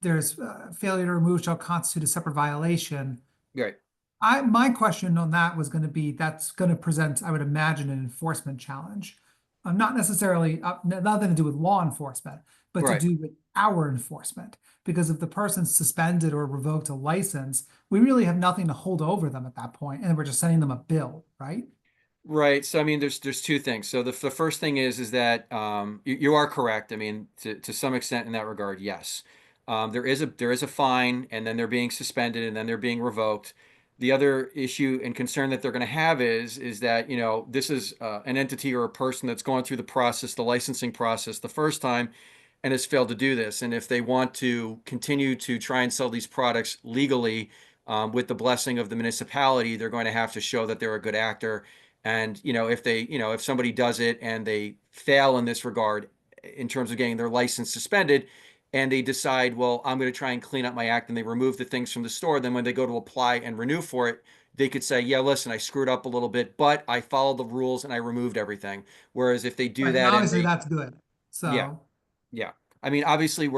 there's failure to remove shall constitute a separate violation. Right. My question on that was gonna be, that's gonna present, I would imagine, an enforcement challenge. Not necessarily, nothing to do with law enforcement, but to Right. do with our enforcement. Because if the person's suspended or revoked a license, we really have nothing to hold over them at that point, and we're just sending them a bill, right? Right. So I mean, there's two things. So the first thing is that you are correct. I mean, to some extent in that regard, yes. There is a fine, and then they're being suspended, and then they're being revoked. The other issue and concern that they're going to have is that this is an entity or a person that's gone through the process, the licensing process, the first time, and has failed to do this. And if they want to continue to try and sell these products legally with the blessing of the municipality, they're going to have to show that they're a good actor. And if somebody does it and they fail in this regard in terms of getting their license suspended, and they decide, well, I'm going to try and clean up my act, and they remove the things from the store, then when they go to apply and renew for it, they could say, yeah, listen, I screwed up a little bit, but I followed the rules and I removed everything. Whereas if they do Right, and that, and obviously they, that's good. yeah, So, yeah. I mean, obviously,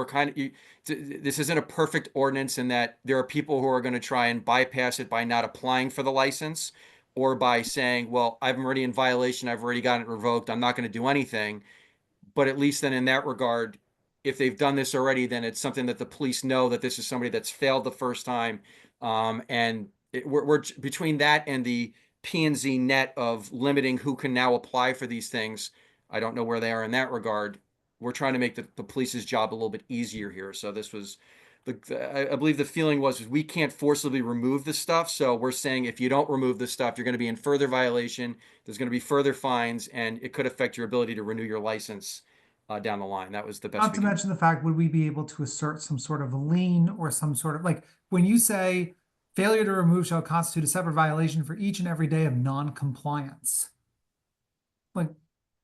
this isn't a perfect ordinance in that there are people who are going to try and bypass it by not applying for the license or by saying, well, I'm already in violation. I've already gotten it revoked. I'm not going to do anything. But at least then in that regard, if they've done this already, then it's something that the police know that this is somebody that's failed the first time. We're between that and the P and Z net of limiting who can now apply for these things. I don't know where they are in that regard. We're trying to make the police's job a little bit easier here. So this was I believe the feeling was we can't forcibly remove the stuff. So we're saying if you don't remove the stuff, you're going to be in further violation. There's going to be further fines, and it could affect your ability to renew your license down the line. That was the best not we to could. mention the fact, would we be able to assert some sort of lien or some sort of, like, when you say failure to remove shall constitute a separate violation for each and every day of non-compliance? Like,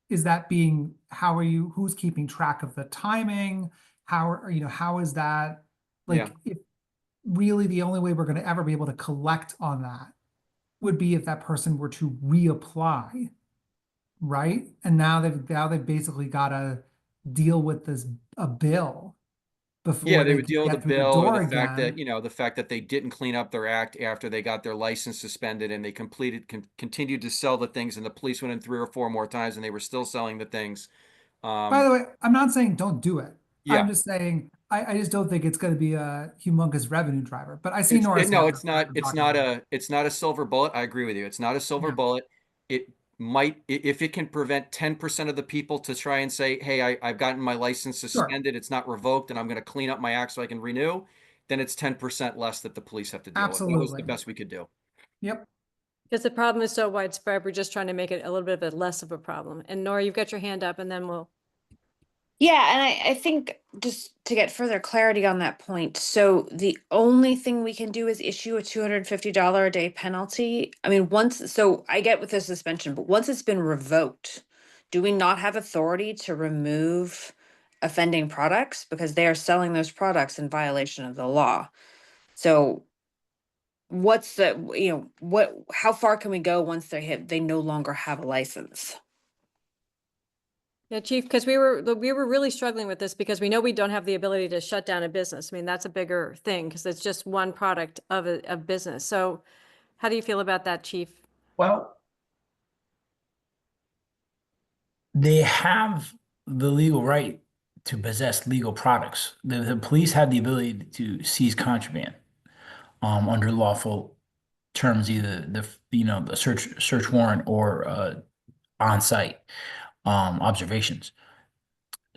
is that being, who's keeping track of the timing? How is that? Like, if really the only way we're going to ever be able to collect on that would be if that person were to reapply, right? And now they've basically got to deal with a bill before Yeah, they they would can deal with get the through the bill or door the fact that, again. the fact that they didn't clean up their act after they got their license suspended and they continued to sell the things, and the police went in 3 or 4 more times and they were still selling the things. By the way, I'm not saying don't do it. I'm Yeah. just saying I just don't think it's going to be a humongous revenue driver, but I see Nora's No, hand it's up. not, We're talking about. it's not a silver bullet. I agree with you. It's not a silver Yeah. bullet. It might, if it can prevent 10% of the people to try and say, hey, I've gotten my license Sure. suspended, it's not revoked, and I'm going to clean up my act so I can renew, then it's 10% less that the police have to deal with. That was the Absolutely. best we could do. Yep. Because the problem is so widespread, we're just trying to make it a little bit of a less of a problem. And Nora, you've got your hand up, and then we'll. Yeah, and I think just to get further clarity on that point, so the only thing we can do is issue a $250 a day penalty. I mean, so I get with the suspension, but once it's been revoked, do we not have authority to remove offending products because they are selling those products in violation of the law? So what's how far can we go once they no longer have a license? Yeah, Chief, because we were really struggling with this because we know we don't have the ability to shut down a business. I mean, that's a bigger thing because it's just one product of a business. So how do you feel about that, Chief? Well, they have the legal right to possess legal products. The police have the ability to seize contraband under lawful terms, either the search warrant or on-site observations.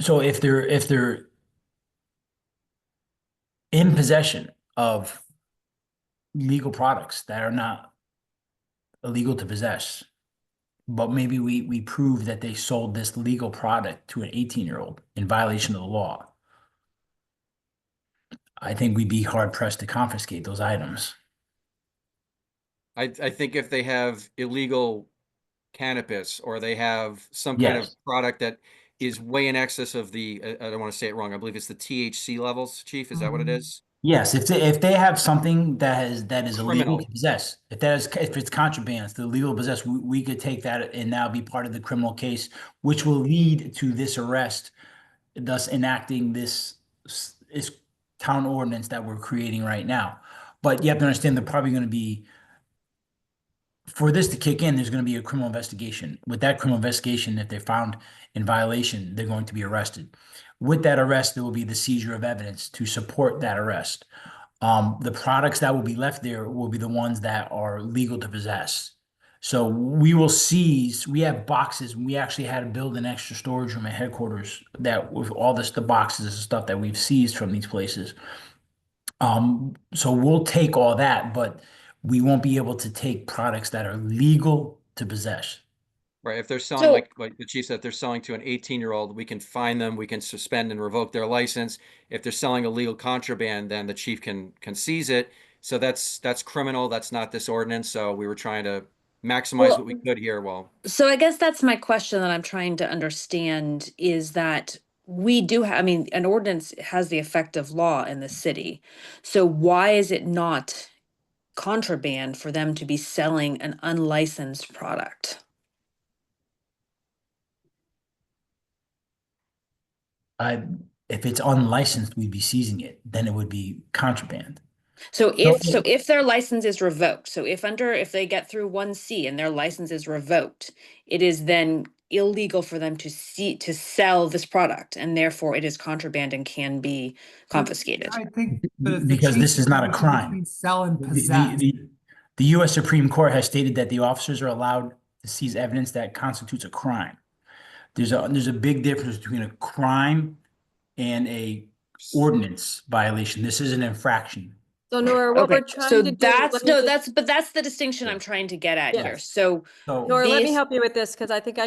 So if they're in possession of legal products that are not illegal to possess, but maybe we prove that they sold this legal product to an 18-year-old in violation of the law, I think we'd be hard pressed to confiscate those items. I think if they have illegal cannabis or they have some kind of Yes. product that is way in excess of the, I don't want to say it wrong, I believe it's the THC levels, Chief, is that what it is? Yes, if they have something that is illegal to Criminal. possess, if it's contraband, it's illegal to possess, we could take that and now be part of the criminal case, which will lead to this arrest, thus enacting this town ordinance that we're creating right now. But you have to understand they're probably going to be, for this to kick in, there's going to be a criminal investigation. With that criminal investigation, if they're found in violation, they're going to be arrested. With that arrest, there will be the seizure of evidence to support that arrest. The products that will be left there will be the ones that are legal to possess. So we will seize, we have boxes, we actually had to build an extra storage room at headquarters that with all the boxes and stuff that we've seized from these places. So we'll take all that, but we won't be able to take products that are legal to possess. Right. If they're selling, So like the chief said, if they're selling to an 18-year-old, we can fine them, we can suspend and revoke their license. If they're selling illegal contraband, then the chief can seize it. So that's criminal. That's not this ordinance. So we were trying to maximize what we could here. Well, So I guess that's my question that I'm trying to understand is that we do have, I mean, an ordinance has the effect of law in the city. So why is it not contraband for them to be selling an unlicensed product? If it's unlicensed, we'd be seizing it. Then it would be contraband. So if their license is revoked, so if they get through 1C and their license is revoked, it is then illegal for them to sell this product, and therefore it is contraband and can be confiscated. I think, but if the Because this chief is not a distinguishes crime. between sell and The, possess. the U.S. Supreme Court has stated that the officers are allowed to seize evidence that constitutes a crime. There's a big difference between a crime and a ordinance violation. This is an infraction. So Nora, what Okay, we're trying so to do. that's let me no, just- that's the distinction I'm trying to get at Yeah. here. So Nora, let me these- help you with this because I think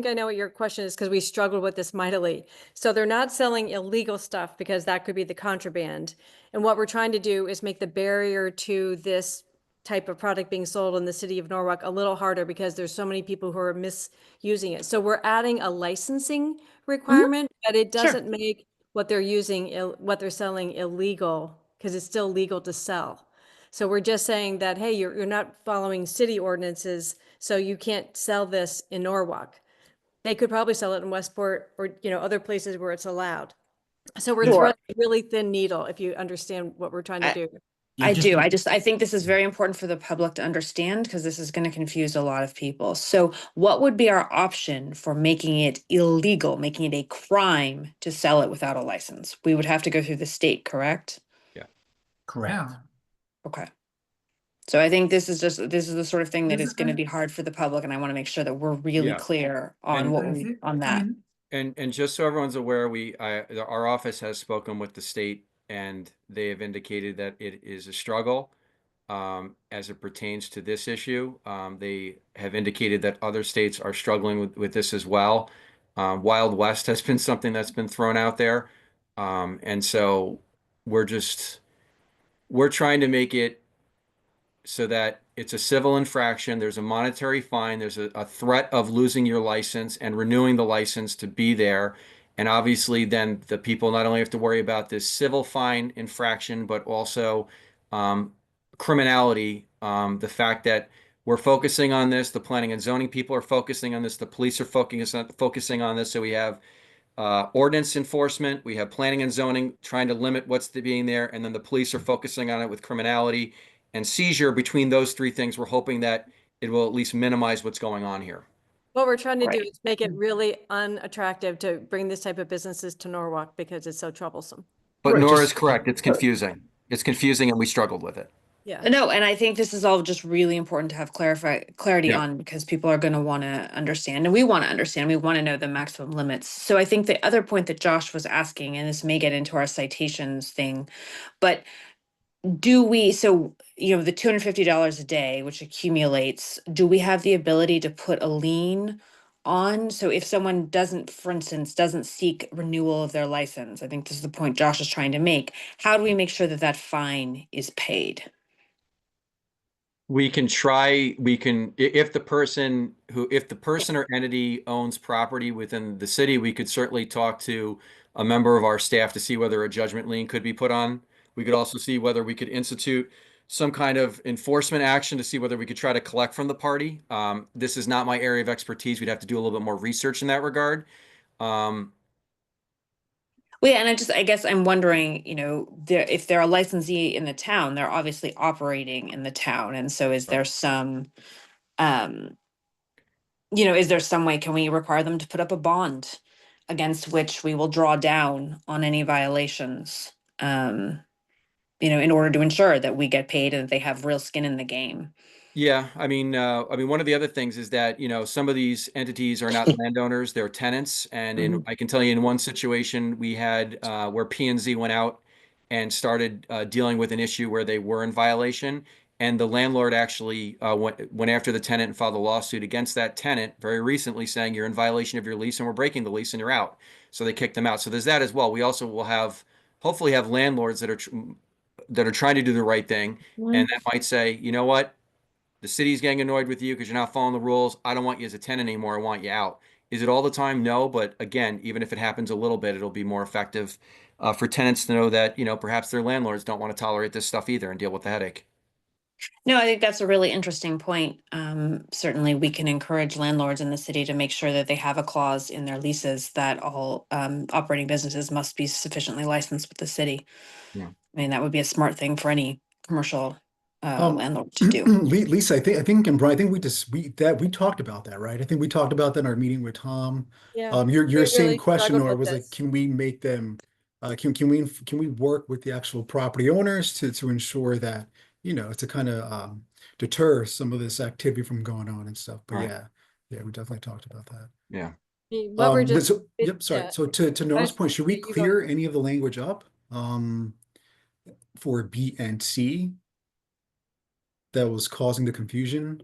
I know what your question is because we struggled with this mightily. So they're not selling illegal stuff because that could be the contraband. And what we're trying to do is make the barrier to this type of product being sold in the city of Norwalk a little harder because there's so many people who are misusing it. So we're adding a licensing requirement, but it Sure. doesn't make what they're what they're selling illegal because it's still legal to sell. So we're just saying that, hey, you're not following city ordinances, so you can't sell this in Norwalk. They could probably sell it in Westport or, other places where it's allowed. So we're Sure. threading a really thin needle, if you understand what we're trying to do. Yeah, I just- do. I think this is very important for the public to understand because this is going to confuse a lot of people. So what would be our option for making it illegal, making it a crime to sell it without a license? We would have to go through the state, correct? Correct. Yeah. Okay. So I think this is the sort of thing that This is going to is- be hard for the public, and I want to make sure that we're really Yeah. clear on And- what I we, think- on I that. mean, And just so everyone's aware, our office has spoken with the state, and they have indicated that it is a struggle as it pertains to this issue. They have indicated that other states are struggling with this as well. Wild West has been something that's been thrown out there, and so we're trying to make it so that it's a civil infraction. There's a monetary fine. There's a threat of losing your license and renewing the license to be there. And obviously, then the people not only have to worry about this civil fine infraction, but also criminality. The fact that we're focusing on this, the planning and zoning people are focusing on this, the police are focusing on this. So we have ordinance enforcement, we have planning and zoning trying to limit what's being there, and then the police are focusing on it with criminality and seizure. Between those three things, we're hoping that it will at least minimize what's going on here. What we're trying to do Right. is make it really unattractive to bring this type of businesses to Norwalk because it's so troublesome. But Right, Nora's just- correct. It's confusing. It's confusing, and we struggled with it. Yeah. No, and I think this is all just really important to have clarity Yeah. on because people are going to want to understand and we want to understand. We want to know the maximum limits. So I think the other point that Josh was asking, and this may get into our citations thing, but do we, so, you know, the $250 a day, which accumulates, do we have the ability to put a lien on? So if someone doesn't, for instance, doesn't seek renewal of their license, I think this is the point Josh is trying to make. How do we make sure that that fine is paid? We can try, if the person or entity owns property within the city, we could certainly talk to a member of our staff to see whether a judgment lien could be put on. We could also see whether we could institute some kind of enforcement action to see whether we could try to collect from the party. This is not my area of expertise. We'd have to do a little bit more research in that regard. Well, yeah, and I guess I'm wondering, you know, if they're a licensee in the town, they're obviously operating in the town. And so is there some, you know, is there some way, can we require them to put up a bond against which we will draw down on any violations? You know, in order to ensure that we get paid and that they have real skin in the game. Yeah, I mean, one of the other things is that, you know, some of these entities are not landowners, they're tenants. And I can tell you in one situation we had where P&Z went out and started dealing with an issue where they were in violation. And the landlord actually went after the tenant and filed a lawsuit against that tenant very recently saying you're in violation of your lease and we're breaking the lease and you're out. So they kicked them out. So there's that as well. We also will hopefully have landlords that are trying to do the right thing. And that might say, you know what? The city's getting annoyed with you because you're not following the rules. I don't want you as a tenant anymore. I want you out. Is it all the time? No. But again, even if it happens a little bit, it'll be more effective for tenants to know that, you know, perhaps their landlords don't want to tolerate this stuff either and deal with the headache. No, I think that's a really interesting point. Certainly, we can encourage landlords in the city to make sure that they have a clause in their leases that all operating businesses must be sufficiently licensed with the city. Yeah. I mean, that would be a smart thing for any commercial landlord to do. Lisa, I think, and Brian, I think we talked about that, right? I think we talked about that in our meeting with Tom. Yeah. Your We same really question, struggled or with was this. like, can we make them, can we work with the actual property owners to ensure that, you know, to kind of deter some of this activity from going on and stuff. But Right. yeah, we definitely talked about that. Yeah. What we're just, Yep, sorry. yeah. So to Nora's point, should we You go. clear any of the language up for B and C that was causing the confusion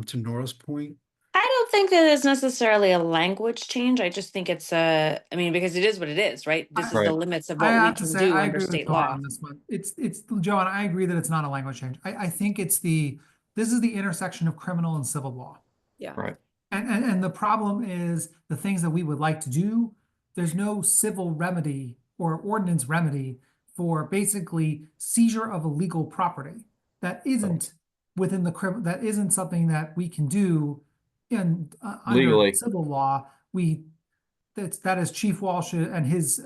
to Nora's point? I don't think that it's necessarily a language change. I just think it's I mean, because it is what it is, right? This is Right. the limits of I what we have to can say, do I under agree with state John law. on this one. It's Joan, I agree that it's not a language change. I think this is the intersection of criminal and civil law. Yeah. Right. And the problem is the things that we would like to do, there's no civil remedy or ordinance remedy for basically seizure of illegal property. That isn't within the that isn't something that we can do in under Legally. civil law. That is Chief Walsh and his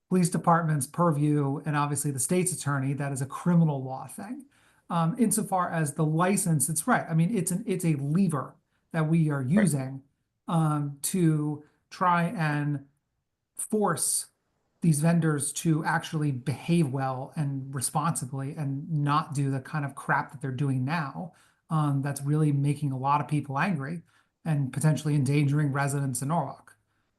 police department's purview and obviously the state's attorney, that is a criminal law thing. Insofar as the license, it's right. I mean, it's a lever that we are using to try and force these vendors to actually behave well and responsibly and not do the kind of crap that they're doing now. That's really making a lot of people angry and potentially endangering residents in Norwalk.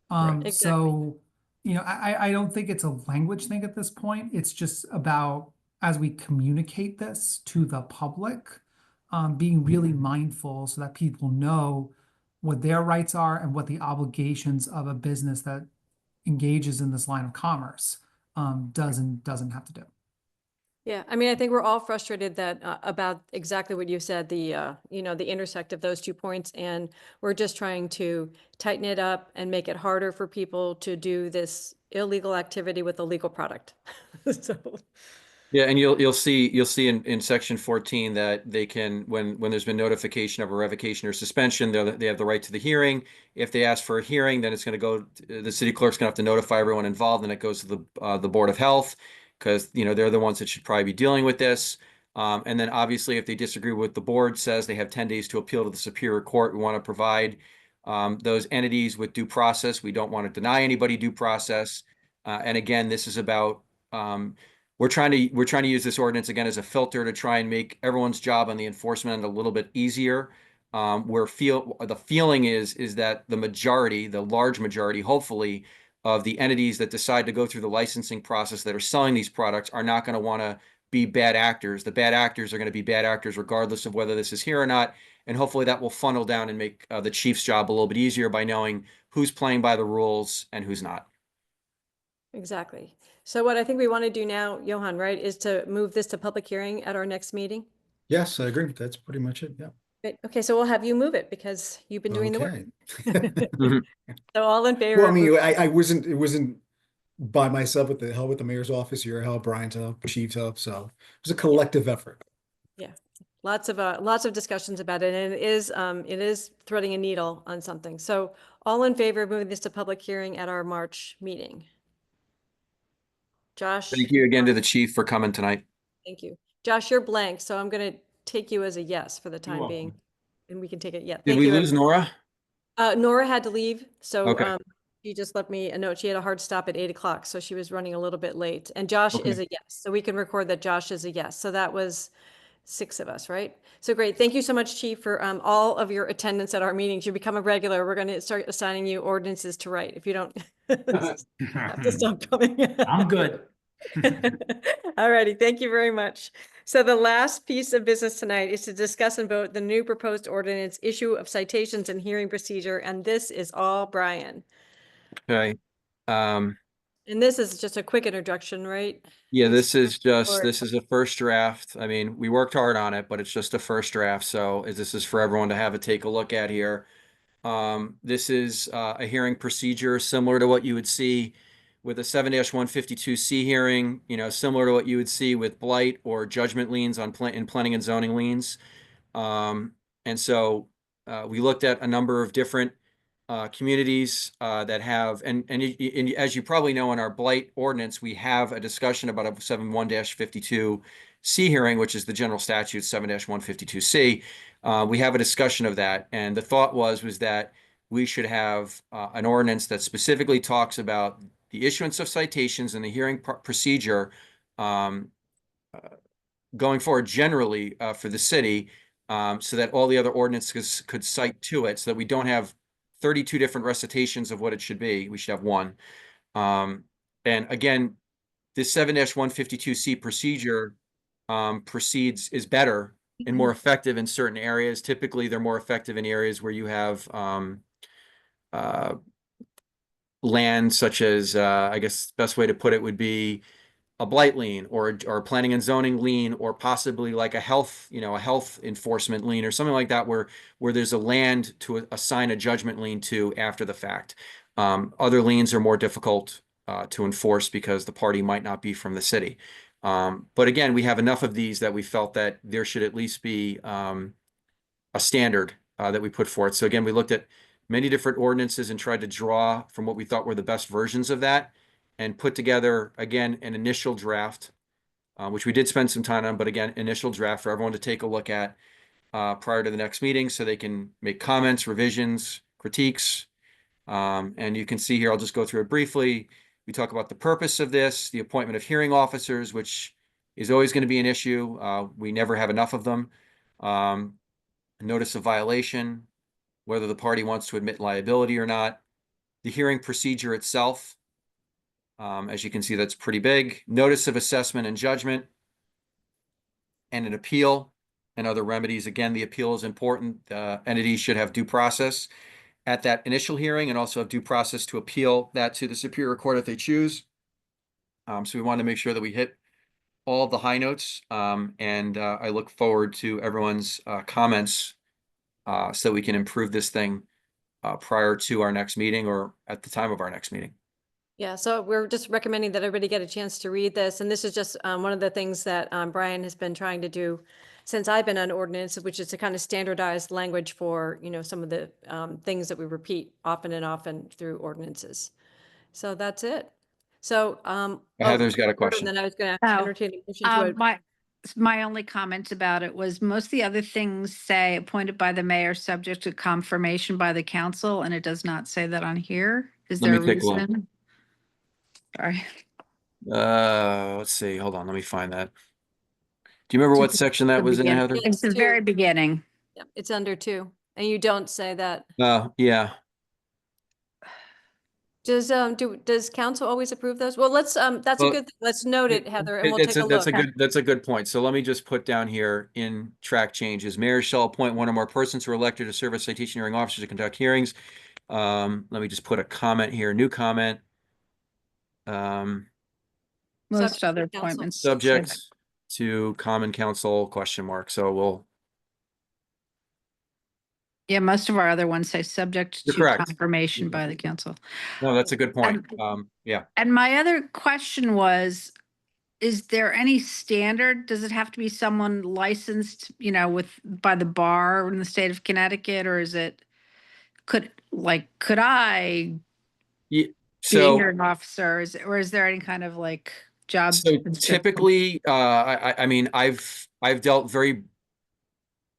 Exactly. So, you know, I don't think it's a language thing at this point. It's just about, as we communicate this to the public, being really mindful so that people know what their rights are and what the obligations of a business that engages in this line of commerce doesn't have to do. Yeah, I mean, I think we're all frustrated that about exactly what you said, the you know, the intersect of those 2 points, and we're just trying to tighten it up and make it harder for people to do this illegal activity with a legal product. So, Yeah, and you'll see in section 14 that they can, when there's been notification of a revocation or suspension, they have the right to the hearing. If they ask for a hearing, then it's going to go, the city clerk's going to have to notify everyone involved, and it goes to the Board of Health, because you know they're the ones that should probably be dealing with this. And then obviously, if they disagree with what the board says, they have 10 days to appeal to the Superior Court. We want to provide those entities with due process. We don't want to deny anybody due process. And again, this is about we're trying to use this ordinance again as a filter to try and make everyone's job on the enforcement end a little bit easier. The feeling is that the large majority, hopefully, of the entities that decide to go through the licensing process that are selling these products are not going to want to be bad actors. The bad actors are going to be bad actors regardless of whether this is here or not. And hopefully that will funnel down and make the chief's job a little bit easier by knowing who's playing by the rules and who's not. exactly. So what I think we want to do now, Johan, right, is to move this to public hearing at our next meeting. Yes, I agree. That's pretty much it. Yeah. Great. Okay, so we'll have you move it because you've been doing the work. Okay. So all in favor Well, I of mean, moving- it wasn't by myself with the help with the mayor's office, your help, Brian's help, chief's help. So it was a collective effort. Yeah, lots of discussions about it, and it is threading a needle on something. So all in favor of moving this to public hearing at our March meeting? Josh? Thank you again to the chief for coming tonight. Thank you. Josh, you're blank, so I'm gonna take you as a yes for the time welcome. being. And we can take it, yeah. Did Thank we you, lose Nora? Nora had to leave, so Okay. she just left me a note. She had a hard stop at 8 o'clock, so she was running a little bit late. And Josh is Okay. a yes, so we can record that Josh is a yes. So that was 6 of us, right? So great. Thank you so much, Chief, for all of your attendance at our meetings. You become a regular. We're going to start assigning you ordinances to write if you don't have to stop coming. I'm good. All righty. Thank you very much. So the last piece of business tonight is to discuss and vote the new proposed ordinance issue of citations and hearing procedure. And this is all Brian. Okay. And this is just a quick introduction, right? Yeah, It's- this is a first draft. I mean, we worked hard on it, but it's just a first draft. So this is for everyone to have a take a look at here. This is a hearing procedure similar to what you would see with a 7-152C hearing, you know, similar to what you would see with blight or judgment liens in planning and zoning liens. And so we looked at a number of different communities that have, and as you probably know, in our blight ordinance, we have a discussion about a 7-1-52C hearing, which is the general statute 7-152C. We have a discussion of that, and the thought was that we should have an ordinance that specifically talks about the issuance of citations and the hearing procedure going forward generally for the city, so that all the other ordinances could cite to it, so that we don't have 32 different recitations of what it should be. We should have one. And again, this 7-152C procedure is better and more effective in certain areas. Typically, they're more effective in areas where you have land such as, I guess the best way to put it would be a blight lien or a planning and zoning lien, or possibly like a health enforcement lien or something like that, where there's a land to assign a judgment lien to after the fact. Other liens are more difficult to enforce because the party might not be from the city. But again, we have enough of these that we felt that there should at least be a standard that we put forth. So again, we looked at many different ordinances and tried to draw from what we thought were the best versions of that. and put together, again, an initial draft, which we did spend some time on, but again, initial draft for everyone to take a look at prior to the next meeting so they can make comments, revisions, critiques. And you can see here, I'll just go through it briefly. We talk about the purpose of this, the appointment of hearing officers, which is always going to be an issue. We never have enough of them. Notice of violation, whether the party wants to admit liability or not. The hearing procedure itself, as you can see, that's pretty big. Notice of assessment and judgment, and an appeal and other remedies. Again, the appeal is important. Entities should have due process at that initial hearing and also have due process to appeal that to the Superior Court if they choose. So we want to make sure that we hit all of the high notes. And I look forward to everyone's comments so that we can improve this thing prior to our next meeting or at the time of our next meeting. Yeah, so we're just recommending that everybody get a chance to read this. And this is just one of the things that Brian has been trying to do since I've been on ordinance, which is to kind of standardize language for, some of the things that we repeat often and often through ordinances. So that's it. So Heather's got a question. And then I was going to Oh, entertain a motion to it. My only comment about it was most of the other things say appointed by the mayor subject to confirmation by the council, and it does not say that on here. Is Let there me a take a look. reason? Sorry. Let's see. Hold on. Let me find that. Do you remember what section that was in, Beginning. Heather? It's the very beginning. Yeah, it's under 2. And you don't say that. Yeah. Does council always approve those? Well, that's a Well, good, let's note it, Heather, and we'll take a look. That's a good point. So let me just put down here in track changes. Mayors shall appoint one or more persons who are elected to serve as citation hearing officers to conduct hearings. Let me just put a comment here, new comment. Most other appointments. Subject to common council ? So we'll. Yeah, most of our other ones say subject You're to correct. confirmation by the council. No, that's a good point. Yeah. And my other question was, is there any standard? Does it have to be someone licensed, by the bar in the state of Connecticut, or is it, could I Yeah. be a hearing officer, or is there any kind of job? So typically, I mean, I've dealt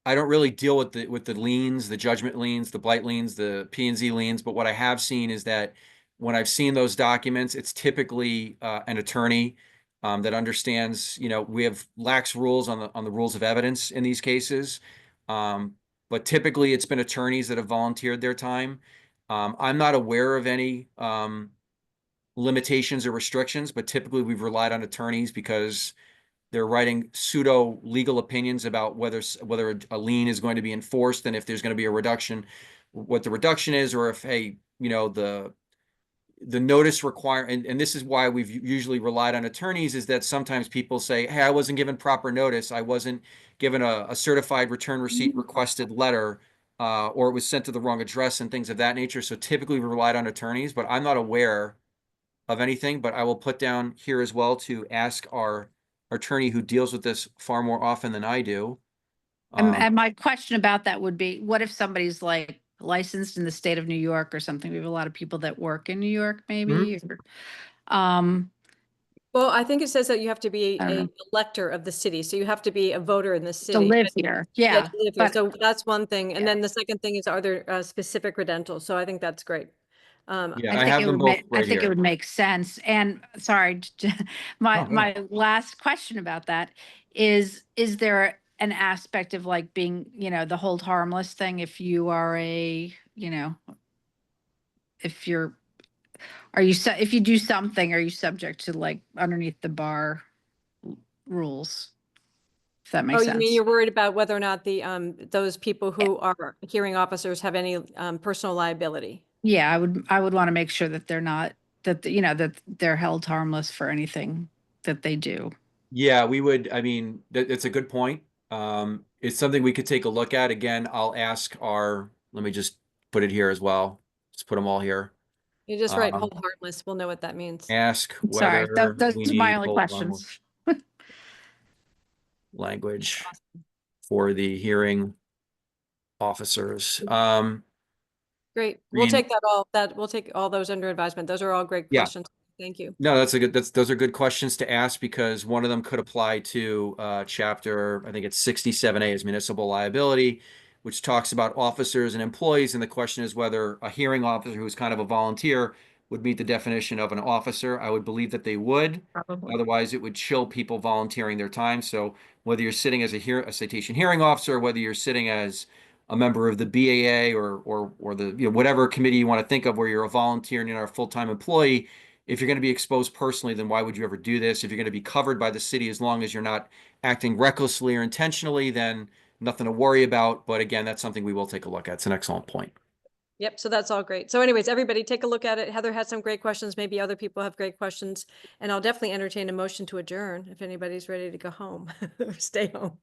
I don't really deal with the liens, the judgment liens, the blight liens, the P&Z liens, but what I have seen is that when I've seen those documents, it's typically an attorney that understands, we have lax rules on the rules of evidence in these cases. But typically it's been attorneys that have volunteered their time. I'm not aware of any limitations or restrictions, but typically we've relied on attorneys because they're writing pseudo legal opinions about whether a lien is going to be enforced and if there's going to be a reduction, what the reduction is, or if, hey, the notice and this is why we've usually relied on attorneys, is that sometimes people say, hey, I wasn't given proper notice. I wasn't given a certified return receipt requested letter, or it was sent to the wrong address and things of that nature. So typically we relied on attorneys, but I'm not aware of anything, but I will put down here as well to ask our attorney who deals with this far more often than I do. And my question about that would be, what if somebody's licensed in the state of New York or something? We have a lot of people that work in New York, maybe. Well, I think it says that you have to be I don't a know. elector of the city, so you have to be a voter in the To city. live here, yeah. To live here. So that's one thing, and then the second thing is, are there specific credentials? So I think that's great. Yeah, I have them both right I think it here. would make sense. And sorry, my last question about that is there an aspect of being, the hold harmless thing if you are if you do something, are you subject to underneath the bar rules? If that makes sense. You mean you're worried about whether or not the those people who are hearing officers have any personal liability? Yeah, I would want to make sure that they're not, that they're held harmless for anything that they do. Yeah, we would. I mean, it's a good point. It's something we could take a look at. Again, I'll ask let me just put it here as well. Just put them all here. You just write hold harmless. We'll know what that means. Ask Sorry, whether those we are my need only hold questions. language for the hearing officers. Great. We'll take we'll take all those under advisement. Those are all great questions. Thank you. No, those are good questions to ask because one of them could apply to chapter, I think it's 67A is municipal liability, which talks about officers and employees. And the question is whether a hearing officer who's kind of a volunteer would meet the definition of an officer. I would believe that they would. Probably. Otherwise, it would chill people volunteering their time. So whether you're sitting as a citation hearing officer, or whether you're sitting as a member of the BAA or the whatever committee you want to think of where you're a volunteer and you're not a full-time employee, if you're going to be exposed personally, then why would you ever do this? If you're going to be covered by the city, as long as you're not acting recklessly or intentionally, then nothing to worry about. But again, that's something we will take a look at. It's an excellent point. Yep. So that's all great. So anyways, everybody take a look at it. Heather had some great questions. Maybe other people have great questions. And I'll definitely entertain a motion to adjourn if anybody's ready to go home or stay home.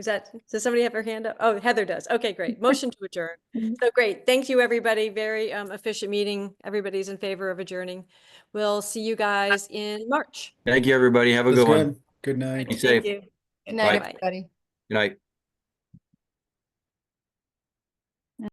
Does somebody have their hand up? Oh, Heather does. Okay, great. Motion to adjourn. So great. Thank you, everybody. Very efficient meeting. Everybody's in favor of adjourning. We'll see you guys in March. Thank you, everybody. Have a That's good one. good. Good night. Be Thank safe. you. Good night, Bye. everybody. Good night.